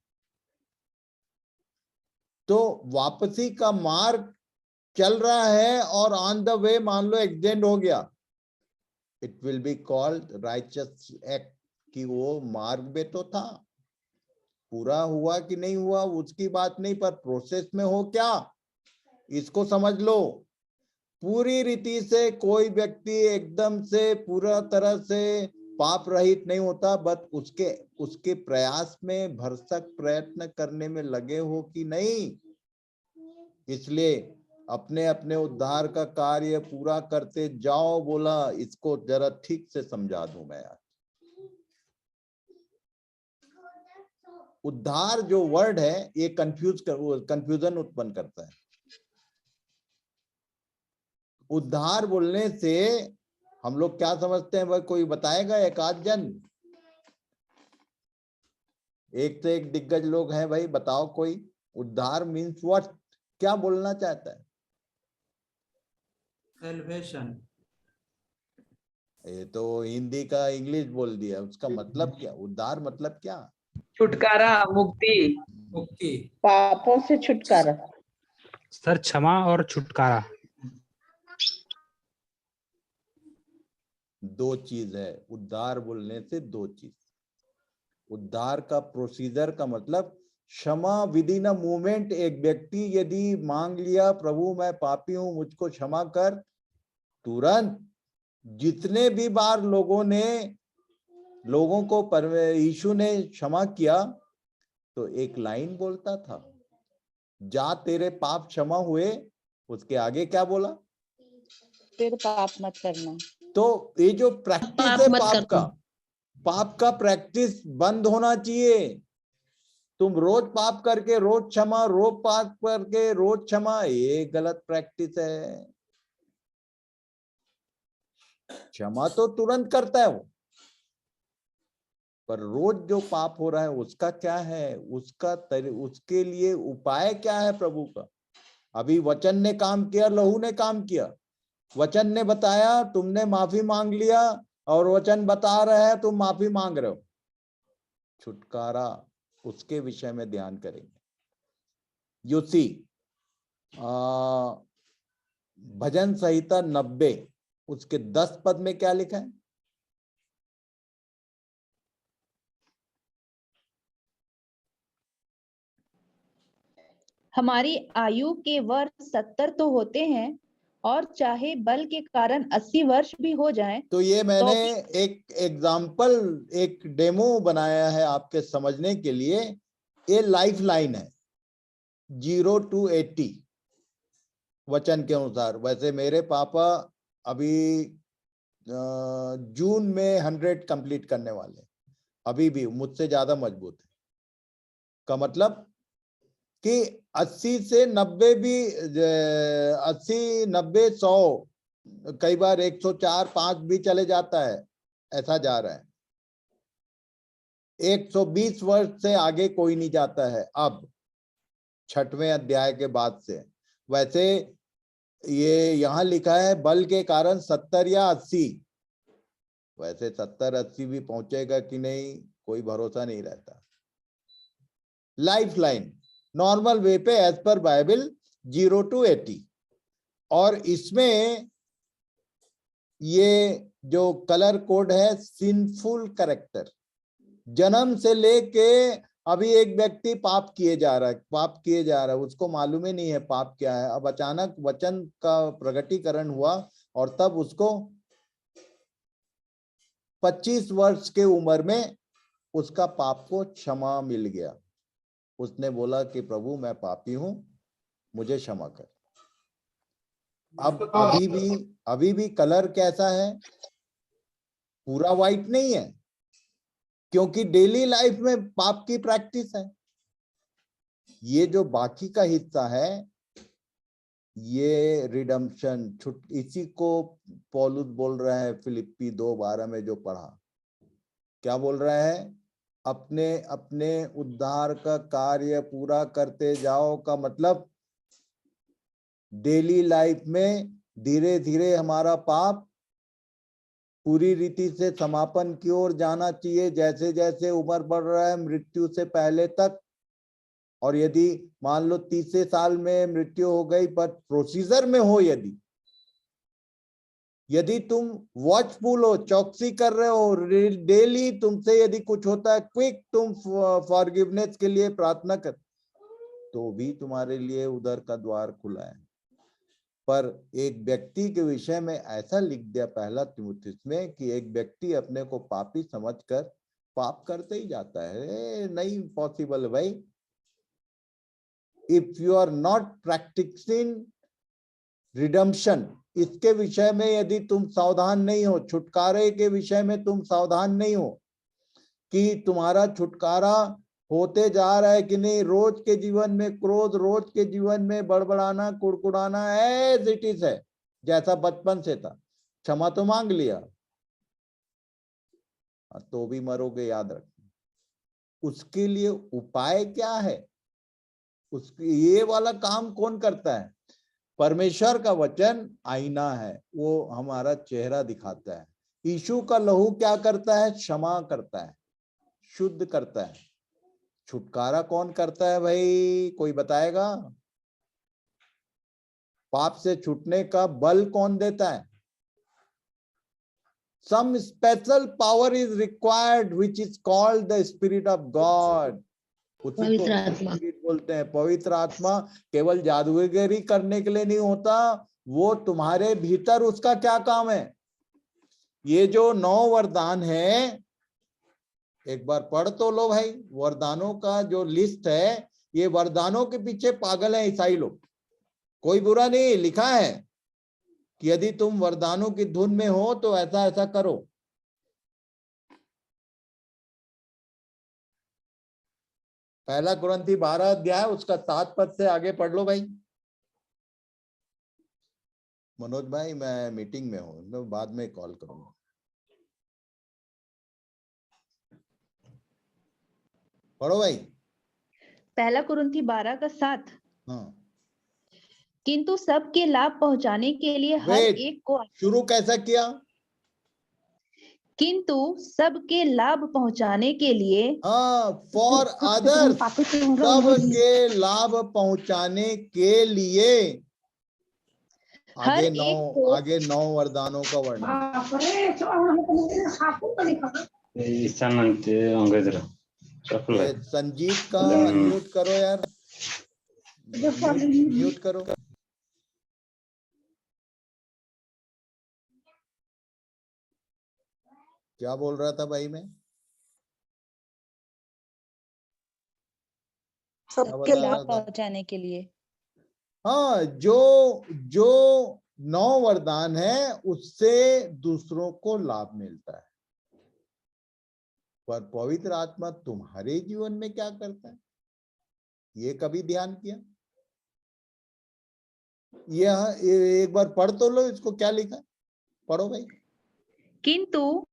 तो वापसी का मार्ग चल रहा है और ऑन द वे मान लो एक्सीडेंट हो गया, it will be called righteous act, कि वो मार्ग में तो था, पूरा हुआ कि नहीं हुआ उसकी बात नहीं, पर प्रोसेस में हो क्या, इसको समझ लो। पूरी रीति से कोई व्यक्ति एकदम से पूरा तरह से पाप रहित नहीं होता, बट उसके प्रयास में भरसक प्रयत्न करने में लगे हो कि नहीं। इसलिए अपने अपने उद्धार का कार्य पूरा करते जाओ बोला। इसको जरा ठीक से समझा दूं मैं आज। उद्धार जो वर्ड है ये कंफ्यूजन उत्पन्न करता है। उद्धार बोलने से हम लोग क्या समझते हैं, भाई कोई बताएगा एक आध जन, एक से एक दिग्गज लोग हैं, भाई बताओ कोई उद्धार मीन्स व्हाट, क्या बोलना चाहता है। सैल्वेशन। ये तो हिंदी का इंग्लिश बोल दिया, उसका मतलब क्या, उद्धार मतलब क्या। छुटकारा, मुक्ति, मुक्ति। पापों से छुटकारा। सर क्षमा और छुटकारा दो चीज है उद्धार बोलने से, दो चीज। उद्धार का प्रोसीजर का मतलब क्षमा विद इन अ मूवमेंट। एक व्यक्ति यदि मांग लिया प्रभु मैं पापी हूं मुझको क्षमा कर, तुरंत जितने भी बार लोगों को यीशु ने क्षमा किया तो एक लाइन बोलता था, जा तेरे पाप क्षमा हुए, उसके आगे क्या बोला, फिर पाप मत करना। तो ये जो प्रैक्टिस है पाप का प्रैक्टिस बंद होना चाहिए। तुम रोज पाप करके रोज क्षमा, रोज पाप करके रोज क्षमा, ये गलत प्रैक्टिस है। क्षमा तो तुरंत करता है वो, पर रोज जो पाप हो रहा है उसका क्या है, उसके लिए उपाय क्या है प्रभु का। अभी वचन ने काम किया, लहू ने काम किया। वचन ने बताया, तुमने माफी मांग लिया, और वचन बता रहा है तुम माफी मांग रहे हो। छुटकारा, उसके विषय में ध्यान करेंगे। यू सी भजन संहिता 90 उसके 10 पद में क्या लिखा है, हमारी आयु के वर्ष 70 तो होते हैं, और चाहे बल के कारण 80 वर्ष भी हो जाएं, तो ये मैंने एक एग्जाम्पल, एक डेमो बनाया है आपके समझने के लिए। ये लाइफ लाइन है 0 to 80 वचन के अनुसार। वैसे मेरे पापा अभी जून में 100 कंप्लीट करने वाले, अभी भी मुझसे ज्यादा मजबूत है। का मतलब कि 80 से 90 भी 80, 90, 100, कई बार 104, 5 भी चले जाता है, ऐसा जा रहा है। 120 वर्ष से आगे कोई नहीं जाता है अब 6वें अध्याय के बाद से। वैसे ये यहां लिखा है बल के कारण 70 या 80, वैसे 70, 80 भी पहुंचेगा कि नहीं कोई भरोसा नहीं रहता। लाइफ लाइन नॉर्मल वे पे एज पर बाइबल 0 to 80, और इसमें ये जो कलर कोड है सिंफुल कैरेक्टर, जन्म से लेके अभी एक व्यक्ति पाप किए जा रहा है, उसको मालूम ही नहीं है पाप क्या है। अब अचानक वचन का प्रगटीकरण हुआ और तब उसको 25 वर्ष के उम्र में उसका पाप को क्षमा मिल गया। उसने बोला कि प्रभु मैं पापी हूं, मुझे क्षमा कर। अब अभी भी कलर कैसा है? पूरा वाइट नहीं है, क्योंकि डेली लाइफ में पाप की प्रैक्टिस है। ये जो बाकी का हिस्सा है ये रिडम्पशन, इसी को पौलुस बोल रहा है फिलिप्पी 2:12 में जो पढ़ा। क्या बोल रहा है? अपने अपने उद्धार का कार्य पूरा करते जाओ का मतलब डेली लाइफ में धीरे धीरे हमारा पाप पूरी रीति से समापन की ओर जाना चाहिए, जैसे जैसे उम्र बढ़ रहा है मृत्यु से पहले तक। और यदि मान लो 30 साल में मृत्यु हो गई पर प्रोसीजर में हो, यदि तुम वॉचफुल हो, चौकसी कर रहे हो, डेली तुमसे यदि कुछ होता है क्विक तुम फॉरगिवनेस के लिए प्रार्थना कर, तो भी तुम्हारे लिए उधर का द्वार खुला है। पर एक व्यक्ति के विषय में ऐसा लिख दिया पहला तीमुथियुस में कि एक व्यक्ति अपने को पापी समझकर पाप करते ही जाता है। नहीं पॉसिबल भाई। If you are not practising redemption, इसके विषय में यदि तुम सावधान नहीं हो, छुटकारे के विषय में तुम सावधान नहीं हो कि तुम्हारा छुटकारा होते जा रहा है कि नहीं, रोज के जीवन में क्रोध, रोज के जीवन में बड़बड़ाना, कुड़कुड़ाना एज इट इज है, जैसा बचपन से था। क्षमा तो मांग लिया तो भी मरोगे, याद रखना। उसके लिए उपाय क्या है? ये वाला काम कौन करता है? परमेश्वर का वचन आईना है, वो हमारा चेहरा दिखाता है। यीशु का लहू क्या करता है? क्षमा करता है, शुद्ध करता है। छुटकारा कौन करता है भाई? कोई बताएगा? पाप से छूटने का बल कौन देता है? Some special power is required which is called the Spirit of God. उसी को स्पिरिट बोलते हैं, पवित्र आत्मा। केवल जादूगरी करने के लिए नहीं होता, वो तुम्हारे भीतर उसका क्या काम है? ये जो 9 वरदान है, एक बार पढ़ तो लो भाई। वरदानों का जो लिस्ट है, ये वरदानों के पीछे पागल है ईसाई लोग। कोई बुरा नहीं, लिखा है कि यदि तुम वरदानों की धुन में हो तो ऐसा ऐसा करो। पहला कुरिन्थी 12 अध्याय उसका 7 पद से आगे पढ़ लो भाई। मनोज भाई मैं मीटिंग में हूं, मैं बाद में कॉल करूंगा। पढ़ो भाई। पहला कुरिन्थी 12:7। हाँ, किंतु सबके लाभ पहुंचाने के लिए हर Wait, एक को शुरू कैसा किया? किंतु सबके लाभ पहुंचाने के लिए, हाँ, फॉर अदर्स, सबके लाभ पहुंचाने के लिए। हर एक को, आगे 9 वरदानों का वर्णन। संजीत का म्यूट करो यार, म्यूट करो। क्या बोल रहा था भाई मैं? सबके लाभ पहुंचाने के लिए। हाँ, जो 9 वरदान है उससे दूसरों को लाभ मिलता है। पर पवित्र आत्मा तुम्हारे जीवन में क्या करता है, ये कभी ध्यान किया? ये एक बार पढ़ तो लो इसको, क्या लिखा? पढ़ो भाई। किंतु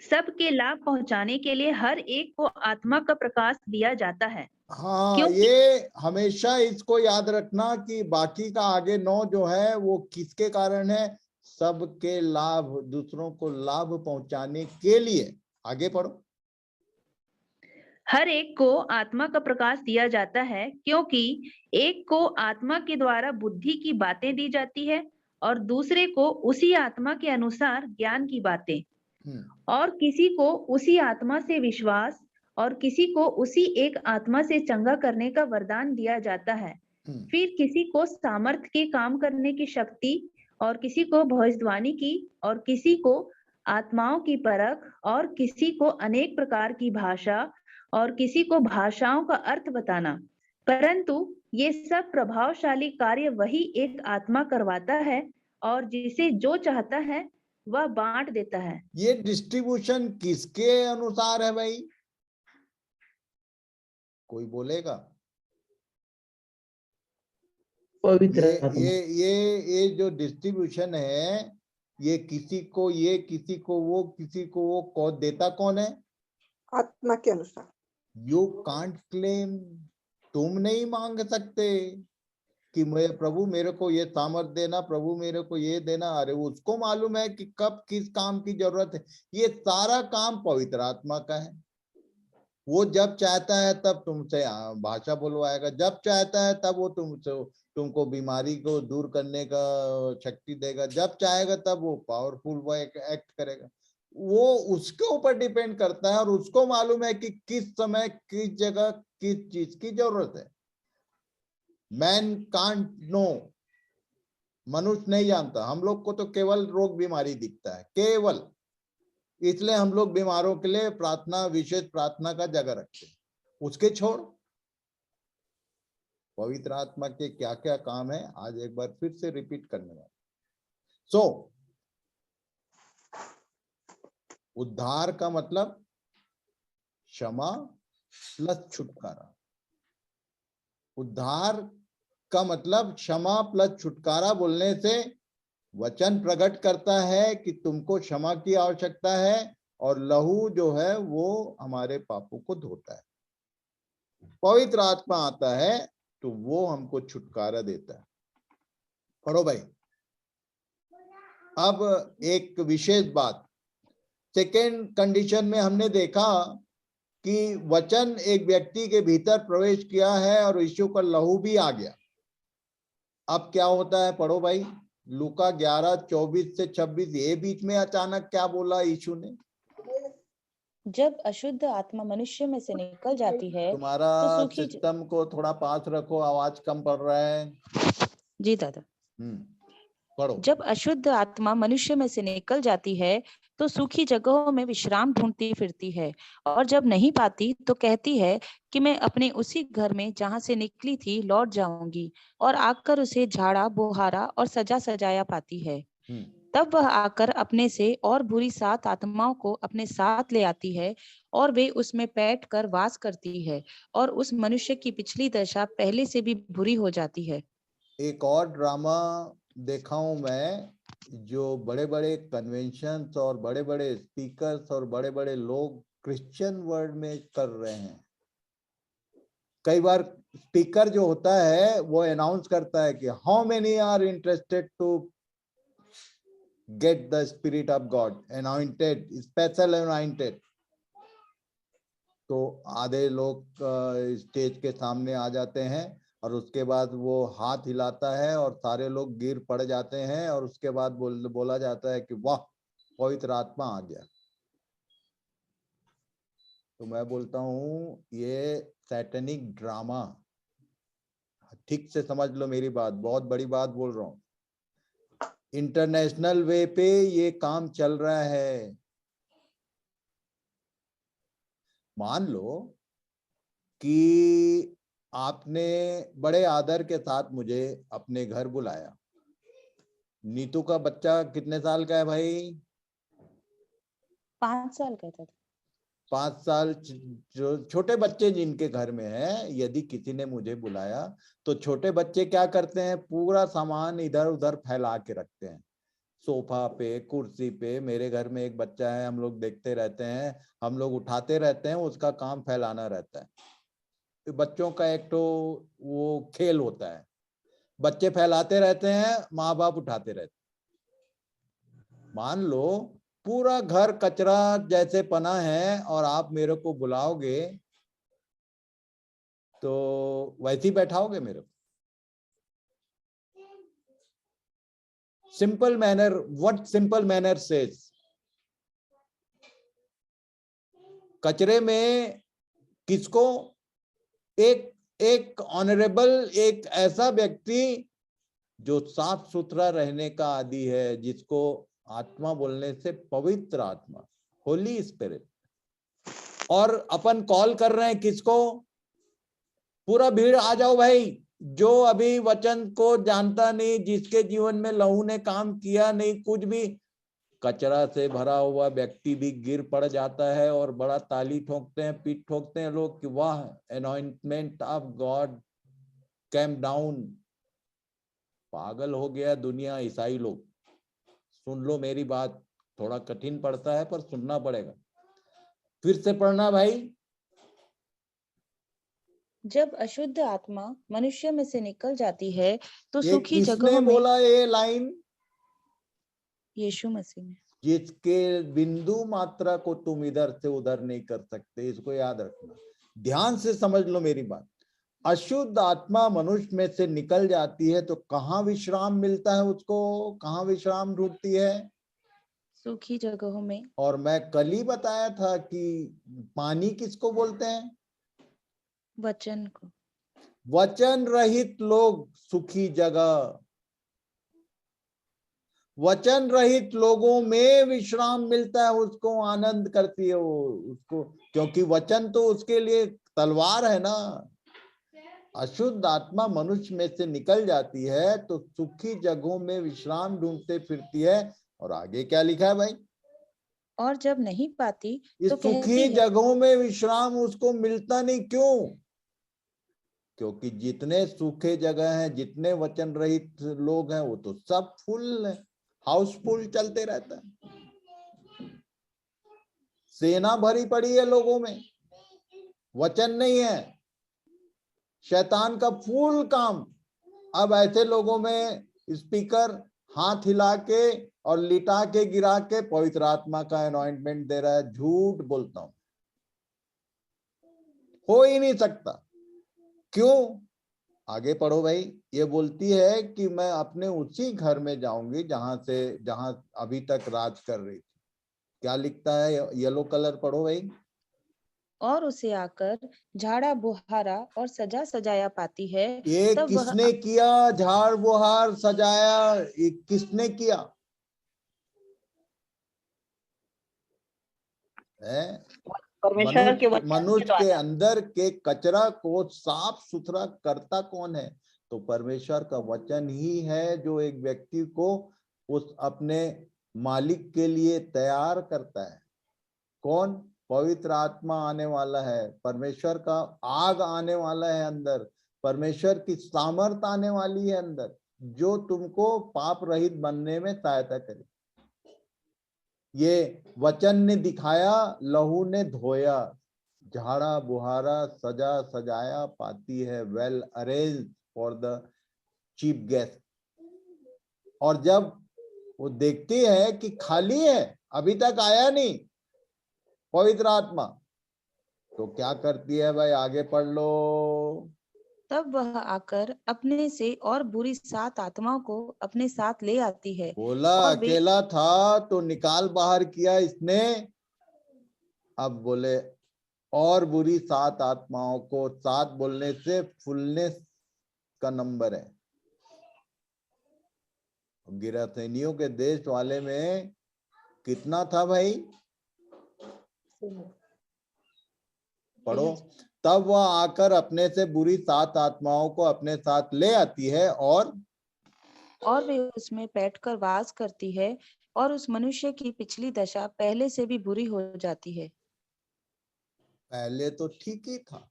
सबके लाभ पहुंचाने के लिए हर एक को आत्मा का प्रकाश दिया जाता है। हाँ, ये हमेशा इसको याद रखना कि बाकी का आगे 9 जो है वो किसके कारण है? सबके लाभ, दूसरों को लाभ पहुंचाने के लिए। आगे पढ़ो। हर एक को आत्मा का प्रकाश दिया जाता है, क्योंकि एक को आत्मा के द्वारा बुद्धि की बातें दी जाती है और दूसरे को उसी आत्मा के अनुसार ज्ञान की बातें, और किसी को उसी आत्मा से विश्वास और किसी को उसी एक आत्मा से चंगा करने का वरदान दिया जाता है। फिर किसी को सामर्थ्य के काम करने की शक्ति और किसी को भविष्यवाणी की और किसी को आत्माओं की परख और किसी को अनेक प्रकार की भाषा और किसी को भाषाओं का अर्थ बताना। परंतु ये सब प्रभावशाली कार्य वही एक आत्मा करवाता है और जिसे जो चाहता है वह बांट देता है। ये डिस्ट्रीब्यूशन किसके अनुसार है भाई? कोई बोलेगा? पवित्र ये जो डिस्ट्रीब्यूशन है, ये किसी को ये, किसी को वो कौन देता? कौन है? आत्मा के अनुसार। यू कांट क्लेम, तुम नहीं मांग सकते कि मैं प्रभु मेरे को ये सामर्थ देना, प्रभु मेरे को ये देना। अरे उसको मालूम है कि कब किस काम की जरूरत है। ये सारा काम पवित्र आत्मा का है। वो जब चाहता है तब तुमसे भाषा बुलवाएगा, जब चाहता है तब वो तुमको बीमारी को दूर करने का शक्ति देगा, जब चाहेगा तब वो पावरफुल वो एक्ट करेगा। वो उसके ऊपर डिपेंड करता है और उसको मालूम है कि किस समय किस जगह किस चीज की जरूरत है। मैन कांट नो, मनुष्य नहीं जानता। हम लोग को तो केवल रोग बीमारी दिखता है, केवल। इसलिए हम लोग बीमारों के लिए प्रार्थना, विशेष प्रार्थना का जगह रखते हैं। उसके छोड़ पवित्र आत्मा के क्या क्या काम है, आज एक बार फिर से रिपीट करने वाला। सो उद्धार का मतलब क्षमा प्लस छुटकारा। उद्धार का मतलब क्षमा प्लस छुटकारा बोलने से वचन प्रकट करता है कि तुमको क्षमा की आवश्यकता है और लहू जो है वो हमारे पापों को धोता है। पवित्र आत्मा आता है तो वो हमको छुटकारा देता है। पढ़ो भाई। अब एक विशेष बात, सेकेंड कंडीशन में हमने देखा कि वचन एक व्यक्ति के भीतर प्रवेश किया है और यीशु का लहू भी आ गया। अब क्या होता है? पढ़ो भाई, लूका 11:24 से 26। ये बीच में अचानक क्या बोला यीशु ने? जब अशुद्ध आत्मा मनुष्य में से निकल जाती है तुम्हारा तो सूखी सिस्टम को थोड़ा पास रखो, आवाज कम पड़ रहा है। जी दादा। पढ़ो। जब अशुद्ध आत्मा मनुष्य में से निकल जाती है तो सूखी जगहों में विश्राम ढूंढती फिरती है और जब नहीं पाती तो कहती है कि मैं अपने उसी घर में जहां से निकली थी लौट जाऊंगी, और आकर उसे झाड़ा बुहारा और सजा सजाया पाती है। तब वह आकर अपने से और बुरी 7 आत्माओं को अपने साथ ले आती है और वे उसमें बैठ कर वास करती है और उस मनुष्य की पिछली दशा पहले से भी बुरी हो जाती है। एक और ड्रामा देखा हूं मैं, जो बड़े बड़े कन्वेंशंस और बड़े बड़े स्पीकर्स और बड़े बड़े लोग क्रिश्चियन वर्ल्ड में कर रहे हैं। कई बार स्पीकर जो होता है वो अनाउंस करता है कि how many are interested to get the spirit of God anointed, special anointed. तो आधे लोग स्टेज के सामने आ जाते हैं और उसके बाद वो हाथ हिलाता है और सारे लोग गिर पड़ जाते हैं और उसके बाद बोला जाता है कि वाह पवित्र आत्मा आ गया। तो मैं बोलता हूं ये सैटेनिक ड्रामा। ठीक से समझ लो मेरी बात, बहुत बड़ी बात बोल रहा हूं। इंटरनेशनल वे पे ये काम चल रहा है। मान लो कि आपने बड़े आदर के साथ मुझे अपने घर बुलाया। नीतू का बच्चा कितने साल का है भाई? 5 साल का था। 5 साल। जो छोटे बच्चे जिनके घर में है, यदि किसी ने मुझे बुलाया तो छोटे बच्चे क्या करते हैं? पूरा सामान इधर उधर फैला के रखते हैं, सोफा पे, कुर्सी पे। मेरे घर में एक बच्चा है, हम लोग देखते रहते हैं, हम लोग उठाते रहते हैं, उसका काम फैलाना रहता है। तो बच्चों का एक तो वो खेल होता है, बच्चे फैलाते रहते हैं, माँ बाप उठाते रहते हैं। मान लो पूरा घर कचरा जैसे पना है और आप मेरे को बुलाओगे तो वैसे ही बैठाओगे मेरे को। Simple manner, what simple manner says, कचरे में किसको, एक ऑनरेबल, एक ऐसा व्यक्ति जो साफ सुथरा रहने का आदी है, जिसको आत्मा बोलने से पवित्र आत्मा, होली स्पिरिट। और अपन कॉल कर रहे हैं किसको, पूरा भीड़ आ जाओ भाई, जो अभी वचन को जानता नहीं, जिसके जीवन में लहू ने काम किया नहीं, कुछ भी, कचरा से भरा हुआ व्यक्ति भी गिर पड़ जाता है और बड़ा ताली ठोकते हैं, पीठ ठोकते हैं लोग कि वाह, anointment of God came down. पागल हो गया दुनिया, ईसाई लोग। सुन लो मेरी बात, थोड़ा कठिन पड़ता है पर सुनना पड़ेगा। फिर से पढ़ना भाई। जब अशुद्ध आत्मा मनुष्य में से निकल जाती है तो ये सूखी किसने जगहों में, बोला ये लाइन? यीशु मसीह ने। जिसके बिंदु मात्रा को तुम इधर से उधर नहीं कर सकते, इसको याद रखना, ध्यान से समझ लो मेरी बात। अशुद्ध आत्मा मनुष्य में से निकल जाती है तो कहाँ विश्राम मिलता है उसको, कहाँ विश्राम ढूंढती है? सूखी जगहों में। और मैं कल ही बताया था कि पानी किसको बोलते हैं? वचन को। वचन रहित लोग सुखी जगह, वचन रहित लोगों में विश्राम मिलता है, उसको आनंद करती है वो, उसको, क्योंकि वचन तो उसके लिए तलवार है ना। अशुद्ध आत्मा मनुष्य में से निकल जाती है तो सुखी जगहों में विश्राम ढूंढते फिरती है। और आगे क्या लिखा है भाई? और जब नहीं पाती इस तो कहती सुखी है, जगहों में विश्राम उसको मिलता नहीं। क्यों? क्योंकि जितने सूखे जगह हैं, जितने वचन रहित लोग हैं, वो तो सब फुल है, हाउसफुल चलते रहता है। सेना भरी पड़ी है लोगों में, वचन नहीं है, शैतान का फुल काम। अब ऐसे लोगों में स्पीकर हाथ हिला के और लिटा के गिरा के पवित्र आत्मा का अनॉइंटमेंट दे रहा है। झूठ बोलता हूं, हो ही नहीं सकता। क्यों? आगे पढ़ो भाई। ये बोलती है कि मैं अपने उसी घर में जाऊंगी जहां अभी तक राज कर रही थी। क्या लिखता है? येलो कलर पढ़ो भाई। और उसे आकर झाड़ा बुहारा और सजा सजाया पाती है। ये तब वह किसने किया? झाड़ बुहार सजाया, ये किसने किया है? परमेश्वर के वचन के मनुष्य के द्वारा। अंदर के कचरा को साफ सुथरा करता कौन है? तो परमेश्वर का वचन ही है, जो एक व्यक्ति को उस अपने मालिक के लिए तैयार करता है। कौन? पवित्र आत्मा आने वाला है, परमेश्वर का आग आने वाला है अंदर, परमेश्वर की सामर्थ आने वाली है अंदर, जो तुमको पाप रहित बनने में सहायता करे। ये वचन ने दिखाया, लहू ने धोया, झाड़ा बुहारा सजा सजाया पाती है, well arrange for the chief guest. और जब वो देखती है कि खाली है, अभी तक आया नहीं पवित्र आत्मा, तो क्या करती है भाई? आगे पढ़ लो। तब वह आकर अपने से और बुरी 7 आत्माओं को अपने साथ ले आती है। बोला और वे अकेला था तो निकाल बाहर किया इसने। अब बोले और बुरी 7 आत्माओं को, 7 बोलने से फुलनेस का नंबर है। गिरासेनियों के देश वाले में कितना था भाई? पढ़ो। तब वह आकर अपने से बुरी 7 आत्माओं को अपने साथ ले आती है और वे उसमें बैठकर वास करती है, और उस मनुष्य की पिछली दशा पहले से भी बुरी हो जाती है। पहले तो ठीक ही था,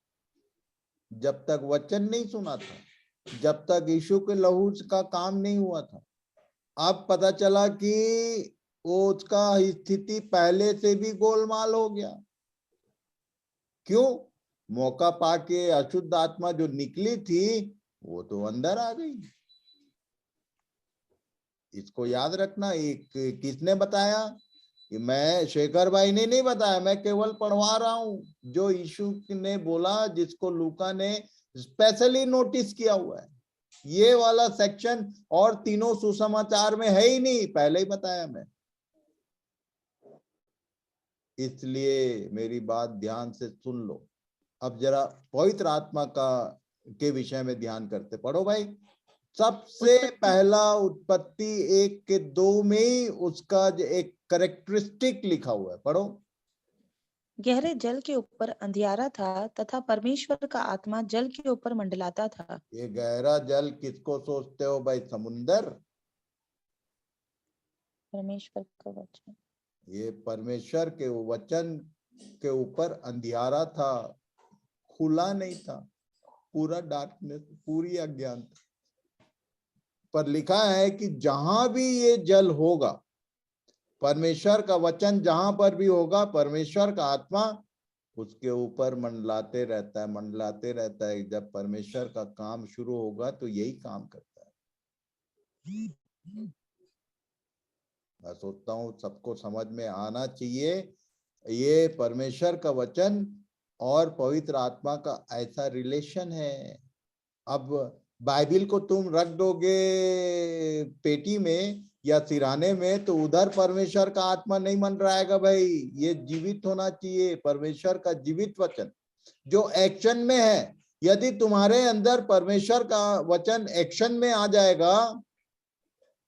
जब तक वचन नहीं सुना था, जब तक यीशु के लहू का काम नहीं हुआ था। अब पता चला कि वो उसका स्थिति पहले से भी गोलमाल हो गया। क्यों? मौका पाके अशुद्ध आत्मा जो निकली थी वो तो अंदर आ गई। इसको याद रखना। एक किसने बताया? ये मैं शेखर भाई ने नहीं बताया, मैं केवल पढ़वा रहा हूं जो यीशु ने बोला, जिसको लूका ने स्पेशली नोटिस किया हुआ है। ये वाला सेक्शन और तीनों सुसमाचार में है ही नहीं, पहले ही बताया मैं। इसलिए मेरी बात ध्यान से सुन लो। अब जरा पवित्र आत्मा के विषय में ध्यान करते। पढ़ो भाई। सबसे पहला उत्पत्ति 1:2 में ही उसका एक कैरेक्टरिस्टिक लिखा हुआ है। पढ़ो। गहरे जल के ऊपर अंधियारा था तथा परमेश्वर का आत्मा जल के ऊपर मंडलाता था। ये गहरा जल किसको सोचते हो भाई? समुंदर? परमेश्वर का वचन। ये परमेश्वर के वचन के ऊपर अंधियारा था, खुला नहीं था, पूरा डार्कनेस, पूरी अज्ञानता। पर लिखा है कि जहां भी ये जल होगा, परमेश्वर का वचन जहां पर भी होगा, परमेश्वर का आत्मा उसके ऊपर मंडलाते रहता है, मंडलाते रहता है। जब परमेश्वर का काम शुरू होगा तो यही काम करता है। मैं सोचता हूं सबको समझ में आना चाहिए। ये परमेश्वर का वचन और पवित्र आत्मा का ऐसा रिलेशन है। अब बाइबिल को तुम रख दोगे पेटी में या सिराने में, तो उधर परमेश्वर का आत्मा नहीं मंडराएगा भाई। ये जीवित होना चाहिए, परमेश्वर का जीवित वचन जो एक्शन में है। यदि तुम्हारे अंदर परमेश्वर का वचन एक्शन में आ जाएगा,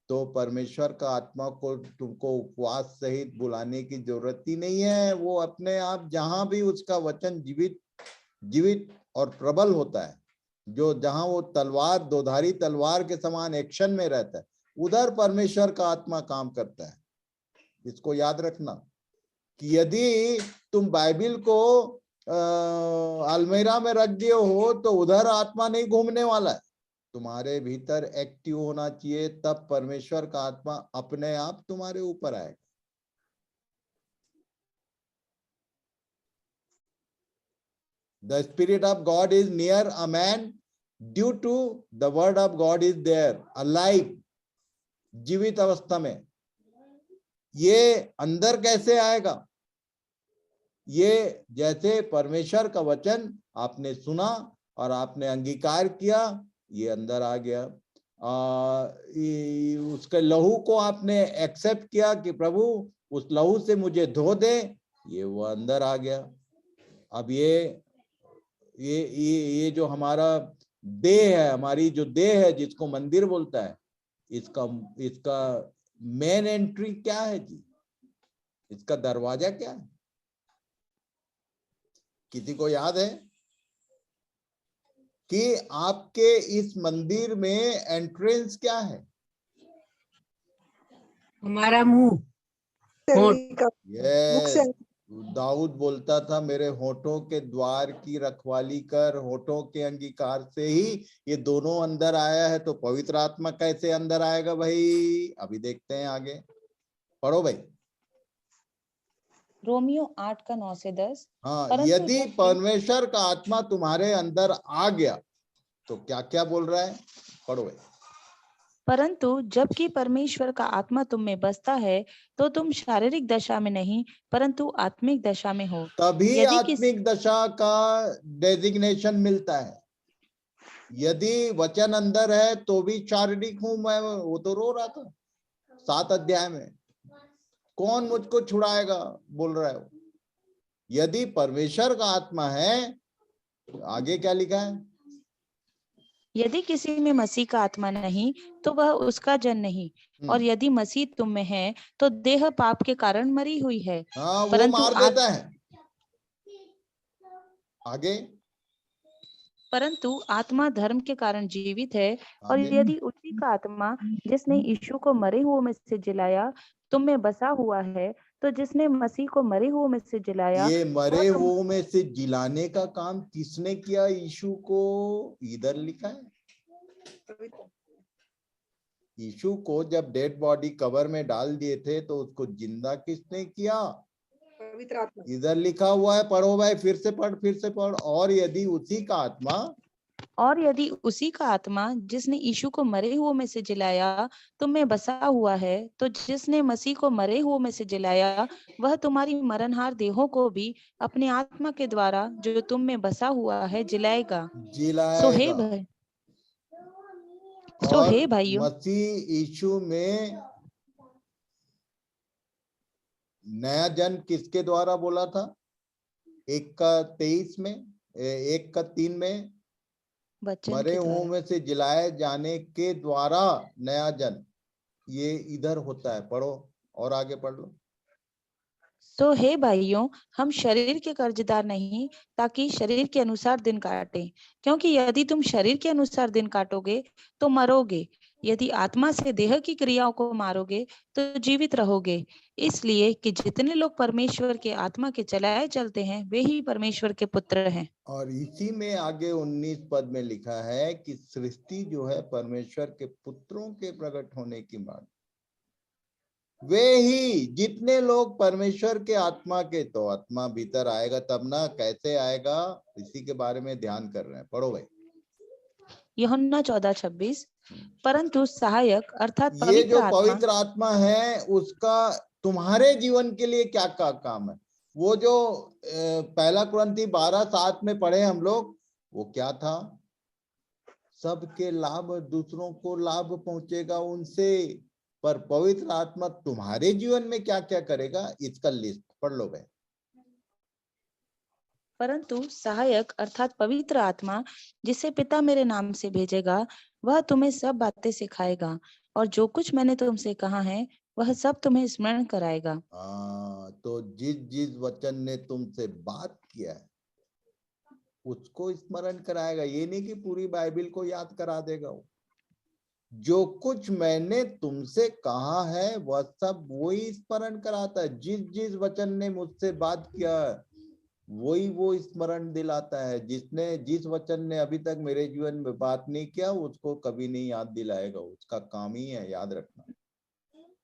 तो परमेश्वर का आत्मा को तुमको उपवास सहित बुलाने की जरूरत ही नहीं है। वो अपने आप जहां भी उसका वचन जीवित और प्रबल होता है, जो जहां वो तलवार, दोधारी तलवार के समान एक्शन में रहता है, उधर परमेश्वर का आत्मा काम करता है। इसको याद रखना कि यदि तुम बाइबिल को अलमीरा में रख दिए हो तो उधर आत्मा नहीं घूमने वाला है। तुम्हारे भीतर एक्टिव होना चाहिए, तब परमेश्वर का आत्मा अपने आप तुम्हारे ऊपर आएगा। The Spirit of God is near a man due to the word of God is there, alive, जीवित अवस्था में। ये अंदर कैसे आएगा? ये जैसे परमेश्वर का वचन आपने सुना और आपने अंगीकार किया, ये अंदर आ गया। उसके लहू को आपने एक्सेप्ट किया कि प्रभु उस लहू से मुझे धो दे, ये वो अंदर आ गया। अब ये जो हमारा देह है, हमारी जो देह है जिसको मंदिर बोलता है, इसका मेन एंट्री क्या है जी? इसका दरवाजा क्या है? किसी को याद है कि आपके इस मंदिर में एंट्रेंस क्या है? हमारा मुंह। यस, दाऊद बोलता था, मेरे होठों के द्वार की रखवाली कर। होठों के अंगीकार से ही ये दोनों अंदर आया है। तो पवित्र आत्मा कैसे अंदर आएगा भाई? अभी देखते हैं आगे। पढ़ो भाई। रोमियो 8:9-10। हाँ, यदि परमेश्वर का आत्मा तुम्हारे अंदर आ गया तो क्या क्या बोल रहा है? पढ़ो भाई। परंतु जबकि परमेश्वर का आत्मा तुम में बसता है तो तुम शारीरिक दशा में नहीं परंतु आत्मिक दशा में हो। तभी आत्मिक दशा का डेजिग्नेशन मिलता है। यदि वचन अंदर है तो भी शारीरिक हूं मैं। वो तो रो रहा था 7 अध्याय में, कौन मुझको छुड़ाएगा बोल रहा है। यदि परमेश्वर का आत्मा है, आगे क्या लिखा है? यदि किसी में मसीह का आत्मा नहीं तो वह उसका जन नहीं, और यदि मसीह तुम में है तो देह पाप के कारण मरी हुई है। हाँ, वो मार देता है। आगे। परंतु आत्मा धर्म के कारण जीवित है। और यदि उसी का आत्मा जिसने यीशु को मरे हुओं में से जिलाया तुम में बसा हुआ है, तो जिसने मसीह को मरे हुओं में से जिलाया, ये मरे हुओं में से जिलाने का काम किसने किया? यीशु को। इधर लिखा है, यीशु को जब डेड बॉडी कवर में डाल दिए थे तो उसको जिंदा किसने किया? पवित्र आत्मा। इधर लिखा हुआ है, पढ़ो भाई, फिर से पढ़। और यदि उसी का आत्मा और यदि उसी का आत्मा जिसने यीशु को मरे हुओं में से जिलाया तुम में बसा हुआ है, तो जिसने मसीह को मरे हुओं में से जिलाया वह तुम्हारी मरणहार देहों को भी अपने आत्मा के द्वारा जो तुम में बसा हुआ है जिलाएगा। सो हे जिलाएगा। भाई भाइयों, मसीह यीशु में नया जन्म किसके द्वारा बोला था? 1:23 में, 1:3 में, मरे हुओं में से जिलाए जाने के द्वारा नया जन्म, ये इधर होता है। पढ़ो और आगे पढ़ लो। तो हे भाइयों, हम शरीर के कर्जदार नहीं, ताकि शरीर के अनुसार दिन काटें, क्योंकि यदि तुम शरीर के अनुसार दिन काटोगे तो मरोगे, यदि आत्मा से देह की क्रियाओं को मारोगे तो जीवित रहोगे। इसलिए कि जितने लोग परमेश्वर के आत्मा के चलाए चलते हैं वे ही परमेश्वर के पुत्र हैं। और इसी में आगे 19 पद में लिखा है कि सृष्टि जो है परमेश्वर के पुत्रों के प्रकट होने की मांग, वे ही जितने लोग परमेश्वर के आत्मा के, तो आत्मा भीतर आएगा तब ना, कैसे आएगा इसी के बारे में ध्यान कर रहे हैं। पढ़ो भाई। यूहन्ना 14:26, परंतु सहायक अर्थात ये जो पवित्र आत्मा है उसका तुम्हारे जीवन के लिए क्या काम है? वो जो पहला कुरिन्थी 12:7 में पढ़े हम लोग, वो क्या था? सबके लाभ, दूसरों को लाभ पहुंचेगा उनसे। पर पवित्र आत्मा तुम्हारे जीवन में क्या क्या करेगा इसका लिस्ट पढ़ लो भाई। परंतु सहायक अर्थात पवित्र आत्मा जिसे पिता मेरे नाम से भेजेगा वह तुम्हें सब बातें सिखाएगा और जो कुछ मैंने तुमसे कहा है वह सब तुम्हें स्मरण कराएगा। तो जिस वचन ने तुमसे बात किया है उसको स्मरण कराएगा। ये नहीं कि पूरी बाइबिल को याद करा देगा। वो जो कुछ मैंने तुमसे कहा है वह सब वही स्मरण कराता है। जिस वचन ने मुझसे बात किया वही वो स्मरण दिलाता है। जिस वचन ने अभी तक मेरे जीवन में बात नहीं किया उसको कभी नहीं याद दिलाएगा। उसका काम ही है याद रखना।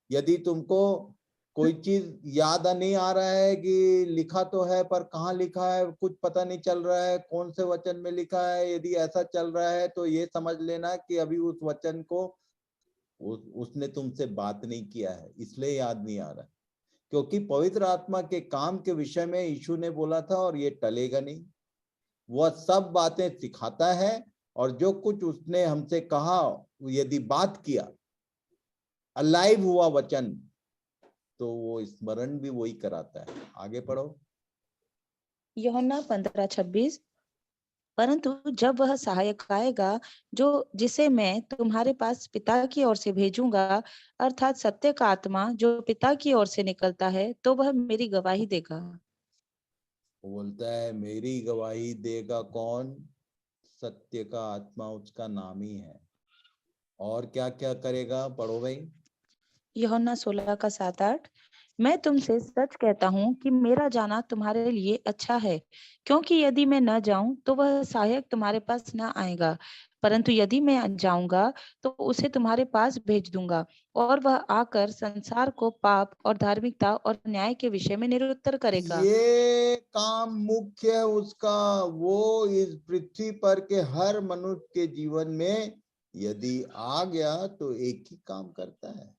यदि तुमको कोई चीज याद नहीं आ रहा है कि लिखा तो है पर कहाँ लिखा है कुछ पता नहीं चल रहा है, कौन से वचन में लिखा है, यदि ऐसा चल रहा है तो ये समझ लेना कि अभी उस वचन को उसने तुमसे बात नहीं किया है, इसलिए याद नहीं आ रहा। क्योंकि पवित्र आत्मा के काम के विषय में यीशु ने बोला था और ये टलेगा नहीं। वह सब बातें सिखाता है और जो कुछ उसने हमसे कहा यदि बात किया, अलाइव हुआ वचन, तो वो स्मरण भी वही कराता है। आगे पढ़ो। यूहन्ना 15:26, परंतु जब वह सहायक आएगा जिसे मैं तुम्हारे पास पिता की ओर से भेजूंगा, अर्थात सत्य का आत्मा जो पिता की ओर से निकलता है, तो वह मेरी गवाही देगा। बोलता है मेरी गवाही देगा कौन? सत्य का आत्मा, उसका नाम ही है। और क्या क्या करेगा? पढ़ो भाई। यूहन्ना 16:7-8, मैं तुमसे सच कहता हूँ कि मेरा जाना तुम्हारे लिए अच्छा है, क्योंकि यदि मैं न जाऊं तो वह सहायक तुम्हारे पास न आएगा, परंतु यदि मैं जाऊंगा तो उसे तुम्हारे पास भेज दूंगा और वह आकर संसार को पाप और धार्मिकता और न्याय के विषय में निरुत्तर करेगा। ये काम मुख्य है उसका। वो इस पृथ्वी पर के हर मनुष्य के जीवन में यदि आ गया तो एक ही काम करता है,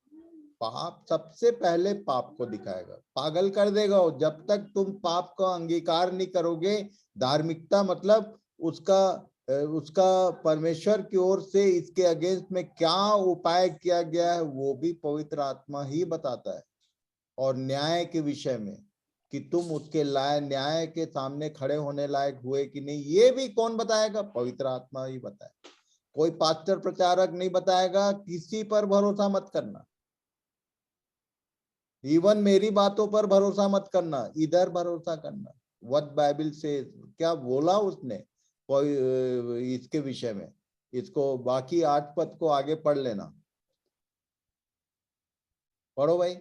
पाप। सबसे पहले पाप को दिखाएगा, पागल कर देगा। जब तक तुम पाप का अंगीकार नहीं करोगे, धार्मिकता मतलब उसका परमेश्वर की ओर से इसके अगेंस्ट में क्या उपाय किया गया है वो भी पवित्र आत्मा ही बताता है। और न्याय के विषय में कि तुम उसके न्याय के सामने खड़े होने लायक हुए कि नहीं, ये भी कौन बताएगा? पवित्र आत्मा ही बताएगा। कोई पास्टर प्रचारक नहीं बताएगा। किसी पर भरोसा मत करना, इवन मेरी बातों पर भरोसा मत करना, इधर भरोसा करना। व्हाट बाइबल से क्या बोला उसने इसके विषय में, इसको बाकी 8 पद को आगे पढ़ लेना। पढ़ो भाई।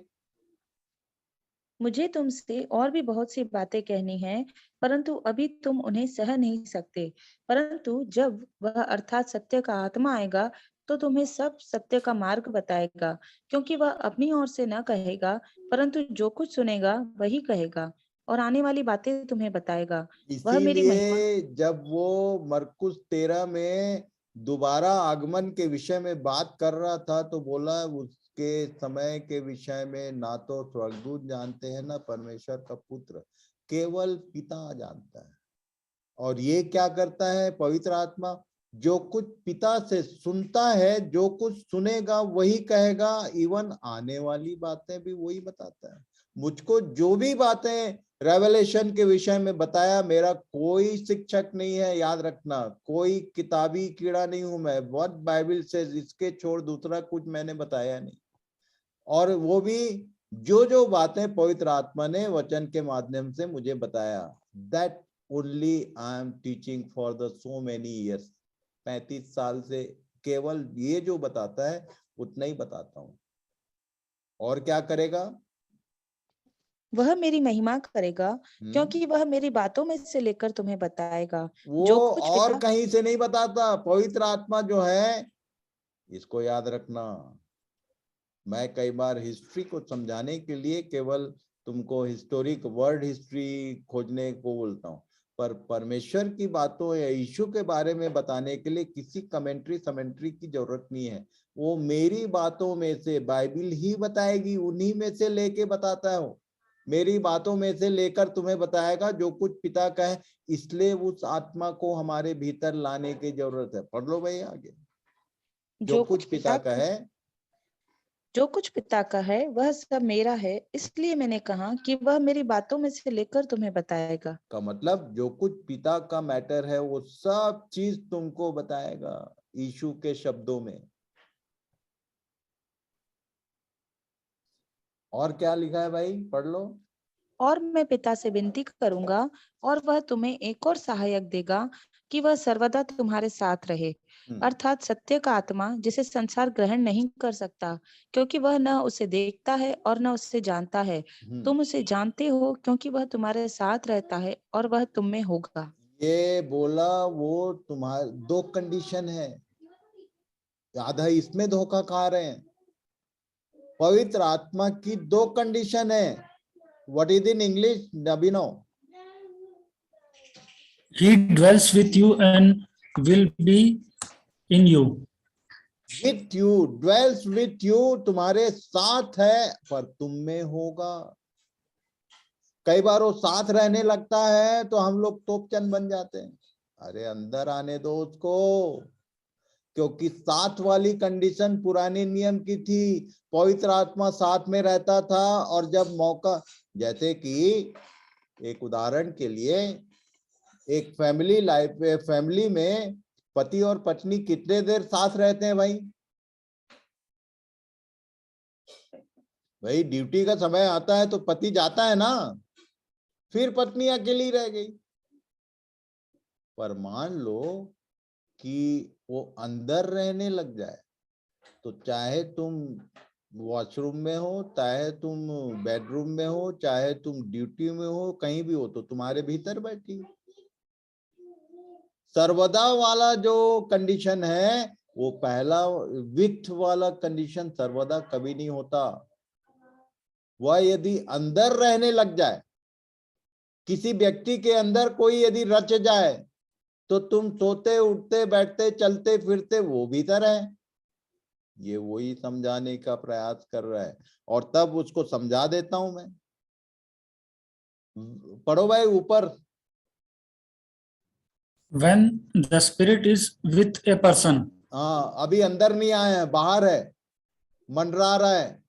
मुझे तुमसे और भी बहुत सी बातें कहनी है, परंतु अभी तुम उन्हें सह नहीं सकते। परंतु जब वह अर्थात सत्य का आत्मा आएगा तो तुम्हें सब सत्य का मार्ग बताएगा, क्योंकि वह अपनी ओर से न कहेगा, परंतु जो कुछ सुनेगा वही कहेगा और आने वाली बातें तुम्हें बताएगा। वह मेरी महिमा। इसीलिए जब वो मरकुस 13 में दोबारा आगमन के विषय में बात कर रहा था तो बोला उसके समय के विषय में ना तो स्वर्गदूत जानते हैं ना परमेश्वर का पुत्र, केवल पिता जानता है। और ये क्या करता है पवित्र आत्मा, जो कुछ पिता से सुनता है, जो कुछ सुनेगा वही कहेगा, इवन आने वाली बातें भी वही बताता है। मुझको जो भी बातें रेवलेशन के विषय में बताया, मेरा कोई शिक्षक नहीं है, याद रखना, कोई किताबी कीड़ा नहीं हूं मैं। व्हाट बाइबल से इसके छोड़ दूसरा कुछ मैंने बताया नहीं। और वो भी जो बातें पवित्र आत्मा ने वचन के माध्यम से मुझे बताया, that only I am teaching for the so many years. 35 साल से केवल ये जो बताता है उतना ही बताता हूं। और क्या करेगा? वह मेरी महिमा करेगा, क्योंकि वह मेरी बातों में से लेकर तुम्हें बताएगा। वो जो कुछ और पिता कहीं से नहीं बताता। पवित्र आत्मा जो है, इसको याद रखना, मैं कई बार हिस्ट्री को समझाने के लिए केवल तुमको हिस्टोरिक वर्ड हिस्ट्री खोजने को बोलता हूँ, पर परमेश्वर की बातों या यीशु के बारे में बताने के लिए किसी कमेंट्री की जरूरत नहीं है। वो मेरी बातों में से बाइबल ही बताएगी, उन्हीं में से लेके बताता है। वो मेरी बातों में से लेकर तुम्हें बताएगा जो कुछ पिता का है। इसलिए उस आत्मा को हमारे भीतर लाने की जरूरत है। पढ़ लो भाई आगे। जो कुछ पिता का है, जो कुछ पिता का है वह सब मेरा है, इसलिए मैंने कहा कि वह मेरी बातों में से लेकर तुम्हें बताएगा। का मतलब जो कुछ पिता का मैटर है वो सब चीज तुमको बताएगा यीशु के शब्दों में। और क्या लिखा है भाई, पढ़ लो। और मैं पिता से विनती करूंगा और वह तुम्हें एक और सहायक देगा कि वह सर्वदा तुम्हारे साथ रहे, अर्थात सत्य का आत्मा, जिसे संसार ग्रहण नहीं कर सकता, क्योंकि वह न उसे देखता है और न उसे जानता है। तुम उसे जानते हो क्योंकि वह तुम्हारे साथ रहता है और वह तुम में होगा। ये बोला वो तुम्हारे दो कंडीशन है, आधा इसमें धोखा खा रहे हैं। पवित्र आत्मा की दो कंडीशन है। व्हाट इज इन इंग्लिश, नबीनो? He dwells with you and will be in you. With you, dwells with you, तुम्हारे साथ है पर तुम में होगा। कई बार वो साथ रहने लगता है तो हम लोग तोपचंद बन जाते हैं। अरे अंदर आने दो उसको, क्योंकि साथ वाली कंडीशन पुराने नियम की थी। पवित्र आत्मा साथ में रहता था और जब मौका, जैसे कि एक उदाहरण के लिए एक फैमिली में पति और पत्नी कितने देर साथ रहते हैं भाई? भाई ड्यूटी का समय आता है तो पति जाता है ना, फिर पत्नी अकेली रह गई। पर मान लो कि वो अंदर रहने लग जाए, तो चाहे तुम वॉशरूम में हो, चाहे तुम बेडरूम में हो, चाहे तुम ड्यूटी में हो, कहीं भी हो, तो तुम्हारे भीतर बैठी। सर्वदा वाला जो कंडीशन है वो पहला विथ वाला कंडीशन सर्वदा कभी नहीं होता। वह यदि अंदर रहने लग जाए, किसी व्यक्ति के अंदर कोई यदि रच जाए, तो तुम सोते उठते बैठते चलते फिरते वो भीतर है। ये वही समझाने का प्रयास कर रहा है और तब उसको समझा देता हूं मैं। पढ़ो भाई ऊपर। When the spirit is with a person. हाँ, अभी अंदर नहीं आया है, बाहर है, मंडरा रहा है।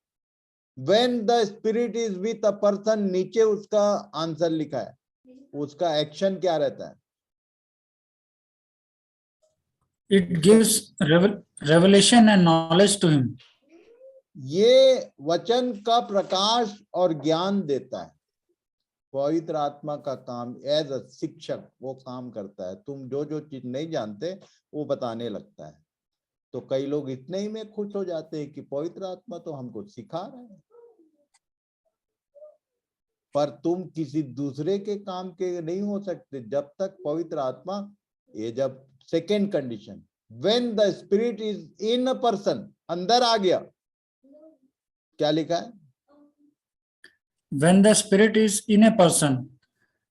When the spirit is with a person, नीचे उसका आंसर लिखा है, उसका एक्शन क्या रहता है? It gives revelation and knowledge to him. ये वचन का प्रकाश और ज्ञान देता है। पवित्र आत्मा का काम एज अ शिक्षक वो काम करता है। तुम जो चीज नहीं जानते वो बताने लगता है। तो कई लोग इतने ही में खुश हो जाते हैं कि पवित्र आत्मा तो हमको सिखा रहा है, पर तुम किसी दूसरे के काम के नहीं हो सकते जब तक पवित्र आत्मा, ये जब second condition, when the spirit is in a person, अंदर आ गया, क्या लिखा है? when the Spirit is in a person,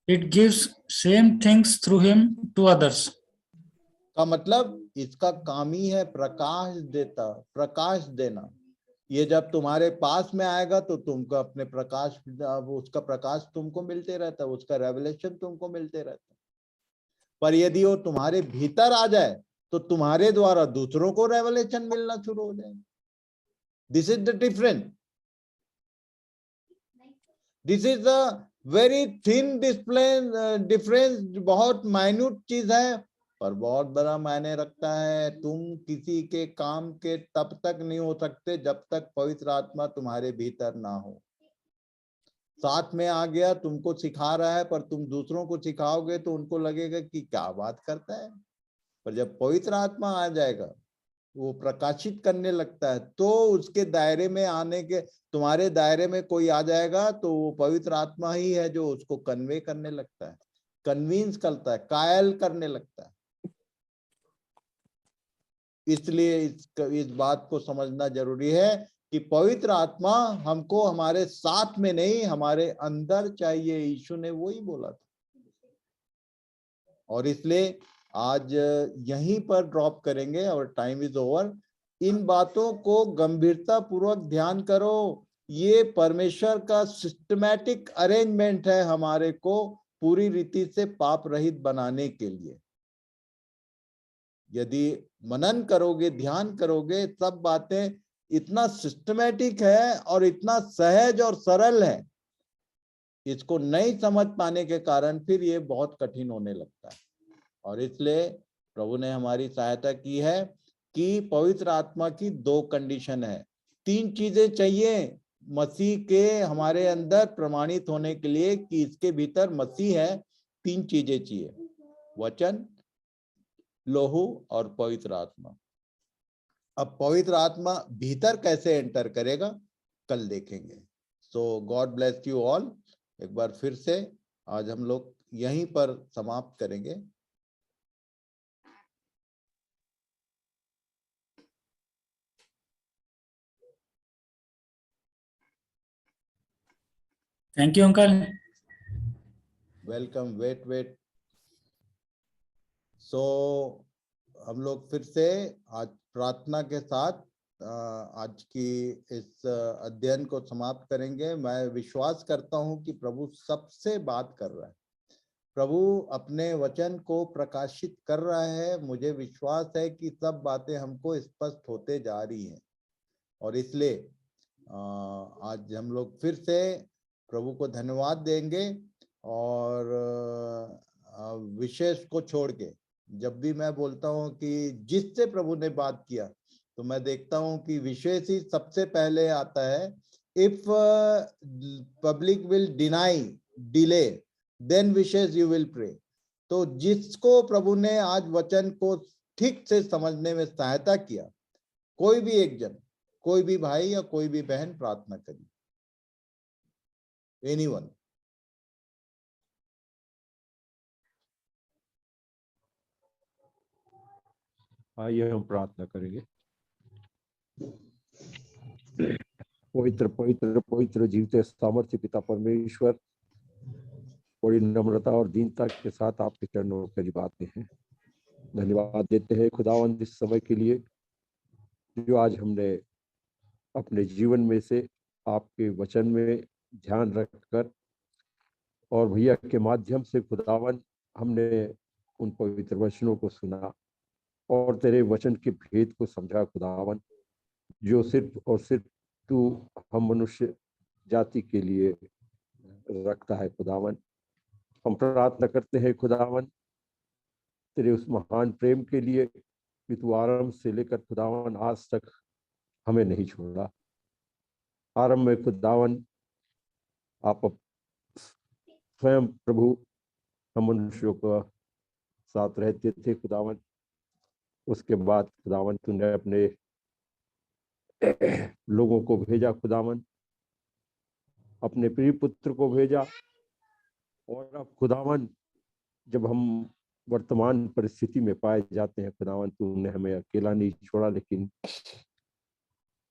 it gives same things through him to others. का मतलब इसका काम ही है प्रकाश देना। ये जब तुम्हारे पास में आएगा तो तुमको अपने प्रकाश, उसका प्रकाश तुमको मिलते रहता है, उसका रेवलेशन तुमको मिलते रहता है। पर यदि वो तुम्हारे भीतर आ जाए तो तुम्हारे द्वारा दूसरों को रेवलेशन मिलना शुरू हो जाए। This is the difference. This is the very thin difference. बहुत माइन्यूट चीज है पर बहुत बड़ा मायने रखता है। तुम किसी के काम के तब तक नहीं हो सकते जब तक पवित्र आत्मा तुम्हारे भीतर ना हो। साथ में आ गया, तुमको सिखा रहा है, पर तुम दूसरों को सिखाओगे तो उनको लगेगा कि क्या बात करता है। पर जब पवित्र आत्मा आ जाएगा, वो प्रकाशित करने लगता है, तो उसके दायरे में आने के, तुम्हारे दायरे में कोई आ जाएगा तो वो पवित्र आत्मा ही है जो उसको कन्वे करने लगता है, कन्विंस करता है, कायल करने लगता है। इसलिए इस बात को समझना जरूरी है कि पवित्र आत्मा हमको हमारे साथ में नहीं, हमारे अंदर चाहिए। यीशु ने वही बोला था। और इसलिए आज यहीं पर ड्रॉप करेंगे और टाइम इज ओवर। इन बातों को गंभीरता पूर्वक ध्यान करो। ये परमेश्वर का सिस्टमैटिक अरेंजमेंट है हमारे को पूरी रीति से पाप रहित बनाने के लिए। यदि मनन करोगे, ध्यान करोगे, सब बातें इतना सिस्टमैटिक है और इतना सहज और सरल है, इसको नहीं समझ पाने के कारण फिर ये बहुत कठिन होने लगता है। और इसलिए प्रभु ने हमारी सहायता की है कि पवित्र आत्मा की 2 कंडीशन है। 3 चीजें चाहिए मसीह के हमारे अंदर प्रमाणित होने के लिए कि इसके भीतर मसीह है। 3 चीजें चाहिए, वचन, लोहू और पवित्र आत्मा। अब पवित्र आत्मा भीतर कैसे एंटर करेगा कल देखेंगे। सो गॉड ब्लेस यू ऑल। एक बार फिर से आज हम लोग यहीं पर समाप्त करेंगे। Thank you, uncle. Welcome. Wait. So हम लोग फिर से आज प्रार्थना के साथ आज की इस अध्ययन को समाप्त करेंगे। मैं विश्वास करता हूं कि प्रभु सबसे बात कर रहा है, प्रभु अपने वचन को प्रकाशित कर रहा है। मुझे विश्वास है कि सब बातें हमको स्पष्ट होते जा रही हैं। और इसलिए आज हम लोग फिर से प्रभु को धन्यवाद देंगे। और विशेष को छोड़ के जब भी मैं बोलता हूं कि जिससे प्रभु ने बात किया, तो मैं देखता हूं कि विशेष ही सबसे पहले आता है। If public will deny delay then विशेष यू विल प्रे। तो जिसको प्रभु ने आज वचन को ठीक से समझने में सहायता किया, कोई भी एक जन, कोई भी भाई या कोई भी बहन प्रार्थना करिए। एनीवन। आइए हम प्रार्थना करेंगे। पवित्र पवित्र पवित्र जीवते सामर्थ्य पिता परमेश्वर, बड़ी नम्रता और दीनता के साथ आपके चरणों में आते हैं। धन्यवाद देते हैं खुदावंद इस समय के लिए जो आज हमने अपने जीवन में से आपके वचन में ध्यान रखकर और भैया के माध्यम से खुदावन हमने उन पवित्र वचनों को सुना और तेरे वचन के भेद को समझा खुदावन, जो सिर्फ और सिर्फ तू हम मनुष्य जाति के लिए रखता है खुदावन। हम प्रार्थना करते हैं खुदावन तेरे उस महान प्रेम के लिए कि तू आरंभ से लेकर खुदावन आज तक हमें नहीं छोड़ा। आरंभ में खुदावन आप स्वयं प्रभु हम मनुष्यों का साथ रहते थे खुदावन। उसके बाद खुदावन तूने अपने लोगों को भेजा खुदावन, अपने प्रिय पुत्र को भेजा। और अब खुदावन जब हम वर्तमान परिस्थिति में पाए जाते हैं खुदावन, तूने हमें अकेला नहीं छोड़ा, लेकिन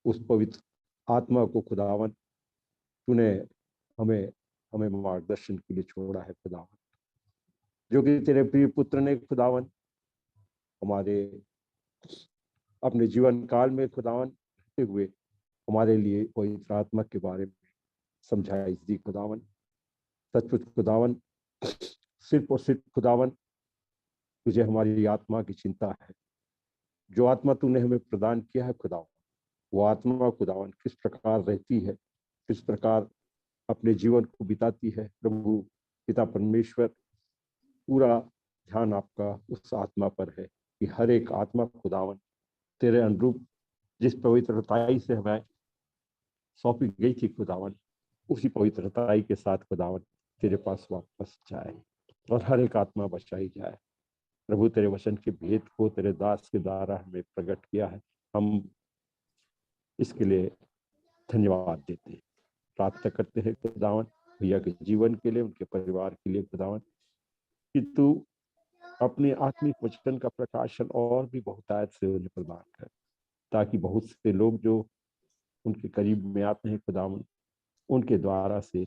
उस पवित्र आत्मा को खुदावन तूने हमें हमें मार्गदर्शन के लिए छोड़ा है खुदावन, जो कि तेरे प्रिय पुत्र ने खुदावन हमारे अपने जीवन काल में खुदावन रहते हुए हमारे लिए पवित्र आत्मा के बारे में समझाई दी खुदावन। सचमुच खुदावन, सिर्फ और सिर्फ खुदावन तुझे हमारी आत्मा की चिंता है। जो आत्मा तूने हमें प्रदान किया है खुदावन, वो आत्मा खुदावन किस प्रकार रहती है, किस प्रकार अपने जीवन को बिताती है। प्रभु पिता परमेश्वर, पूरा ध्यान आपका उस आत्मा पर है कि हर एक आत्मा खुदावन तेरे अनुरूप जिस पवित्रताई से हमें सौंपी गई थी खुदावन, उसी पवित्रताई के साथ खुदावन तेरे पास वापस जाए और हर एक आत्मा बचाई जाए। प्रभु तेरे वचन के भेद को तेरे दास के द्वारा हमें प्रकट किया है, हम इसके लिए धन्यवाद देते हैं। प्रार्थना करते हैं खुदावन भैया के जीवन के लिए, उनके परिवार के लिए खुदावन, कि तू अपने आत्मिक वचन का प्रकाशन और भी बहुतायत से उन्हें प्रदान कर, ताकि बहुत से लोग जो उनके करीब में आते हैं खुदावन, उनके द्वारा से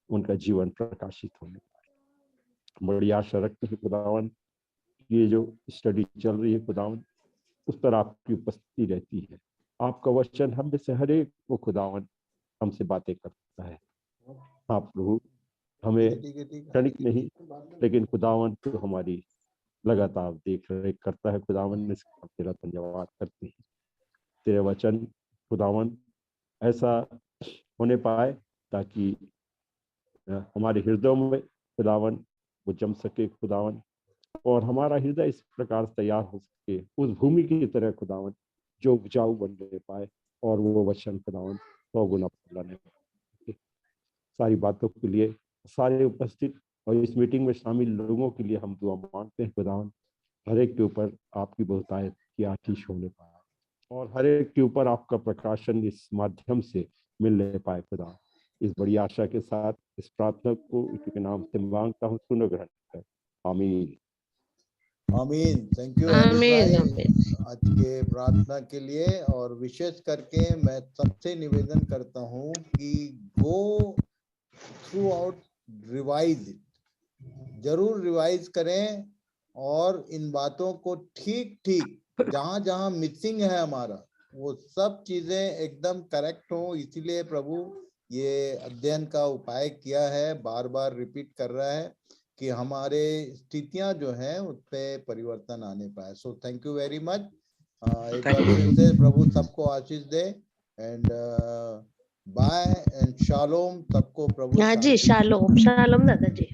उनका जीवन प्रकाशित होने पाए। बड़ी आशा रखते हैं खुदावन, ये जो स्टडी चल रही है खुदावन, उस पर आपकी उपस्थिति रहती है। आपका वचन हम में से हर एक को खुदावन हमसे बातें करता है। आप प्रभु हमें क्षणिक नहीं, लेकिन खुदावन तो हमारी लगातार देख रेख करता है खुदावन, इसका तेरा धन्यवाद करते हैं। तेरे वचन खुदावन ऐसा होने पाए ताकि हमारे हृदयों में खुदावन वो जम सके खुदावन, और हमारा हृदय इस प्रकार तैयार हो सके उस भूमि की तरह खुदावन जो उपजाऊ बनने पाए, और वो वचन खुदावन 100 गुना फैलाने पाए। सारी बातों के लिए सारे उपस्थित और इस मीटिंग में शामिल लोगों के लिए हम दुआ मांगते हैं खुदावन, हर एक के ऊपर आपकी बहुतायत की आशीष होने पाए और हर एक के ऊपर आपका प्रकाशन इस माध्यम से मिलने पाए खुदा। इस बड़ी आशा के साथ इस प्रार्थना को के नाम से मांगता हूँ, सुनो ग्रहण कर। आमीन आमीन। थैंक यू आज के प्रार्थना के लिए। और विशेष करके मैं सबसे निवेदन करता हूँ कि go through out, revise it, जरूर रिवाइज करें और इन बातों को ठीक ठीक जहां जहां मिसिंग है हमारा, वो सब चीजें एकदम करेक्ट हो। इसीलिए प्रभु ये अध्ययन का उपाय किया है, बार बार रिपीट कर रहा है कि हमारे स्थितियां जो हैं उस पे परिवर्तन आने पाए। So thank you very much. एक बार फिर से प्रभु सबको आशीष दे एंड बाय एंड शालोम सबको। प्रभु हाँ जी, शालोम शालोम दादाजी।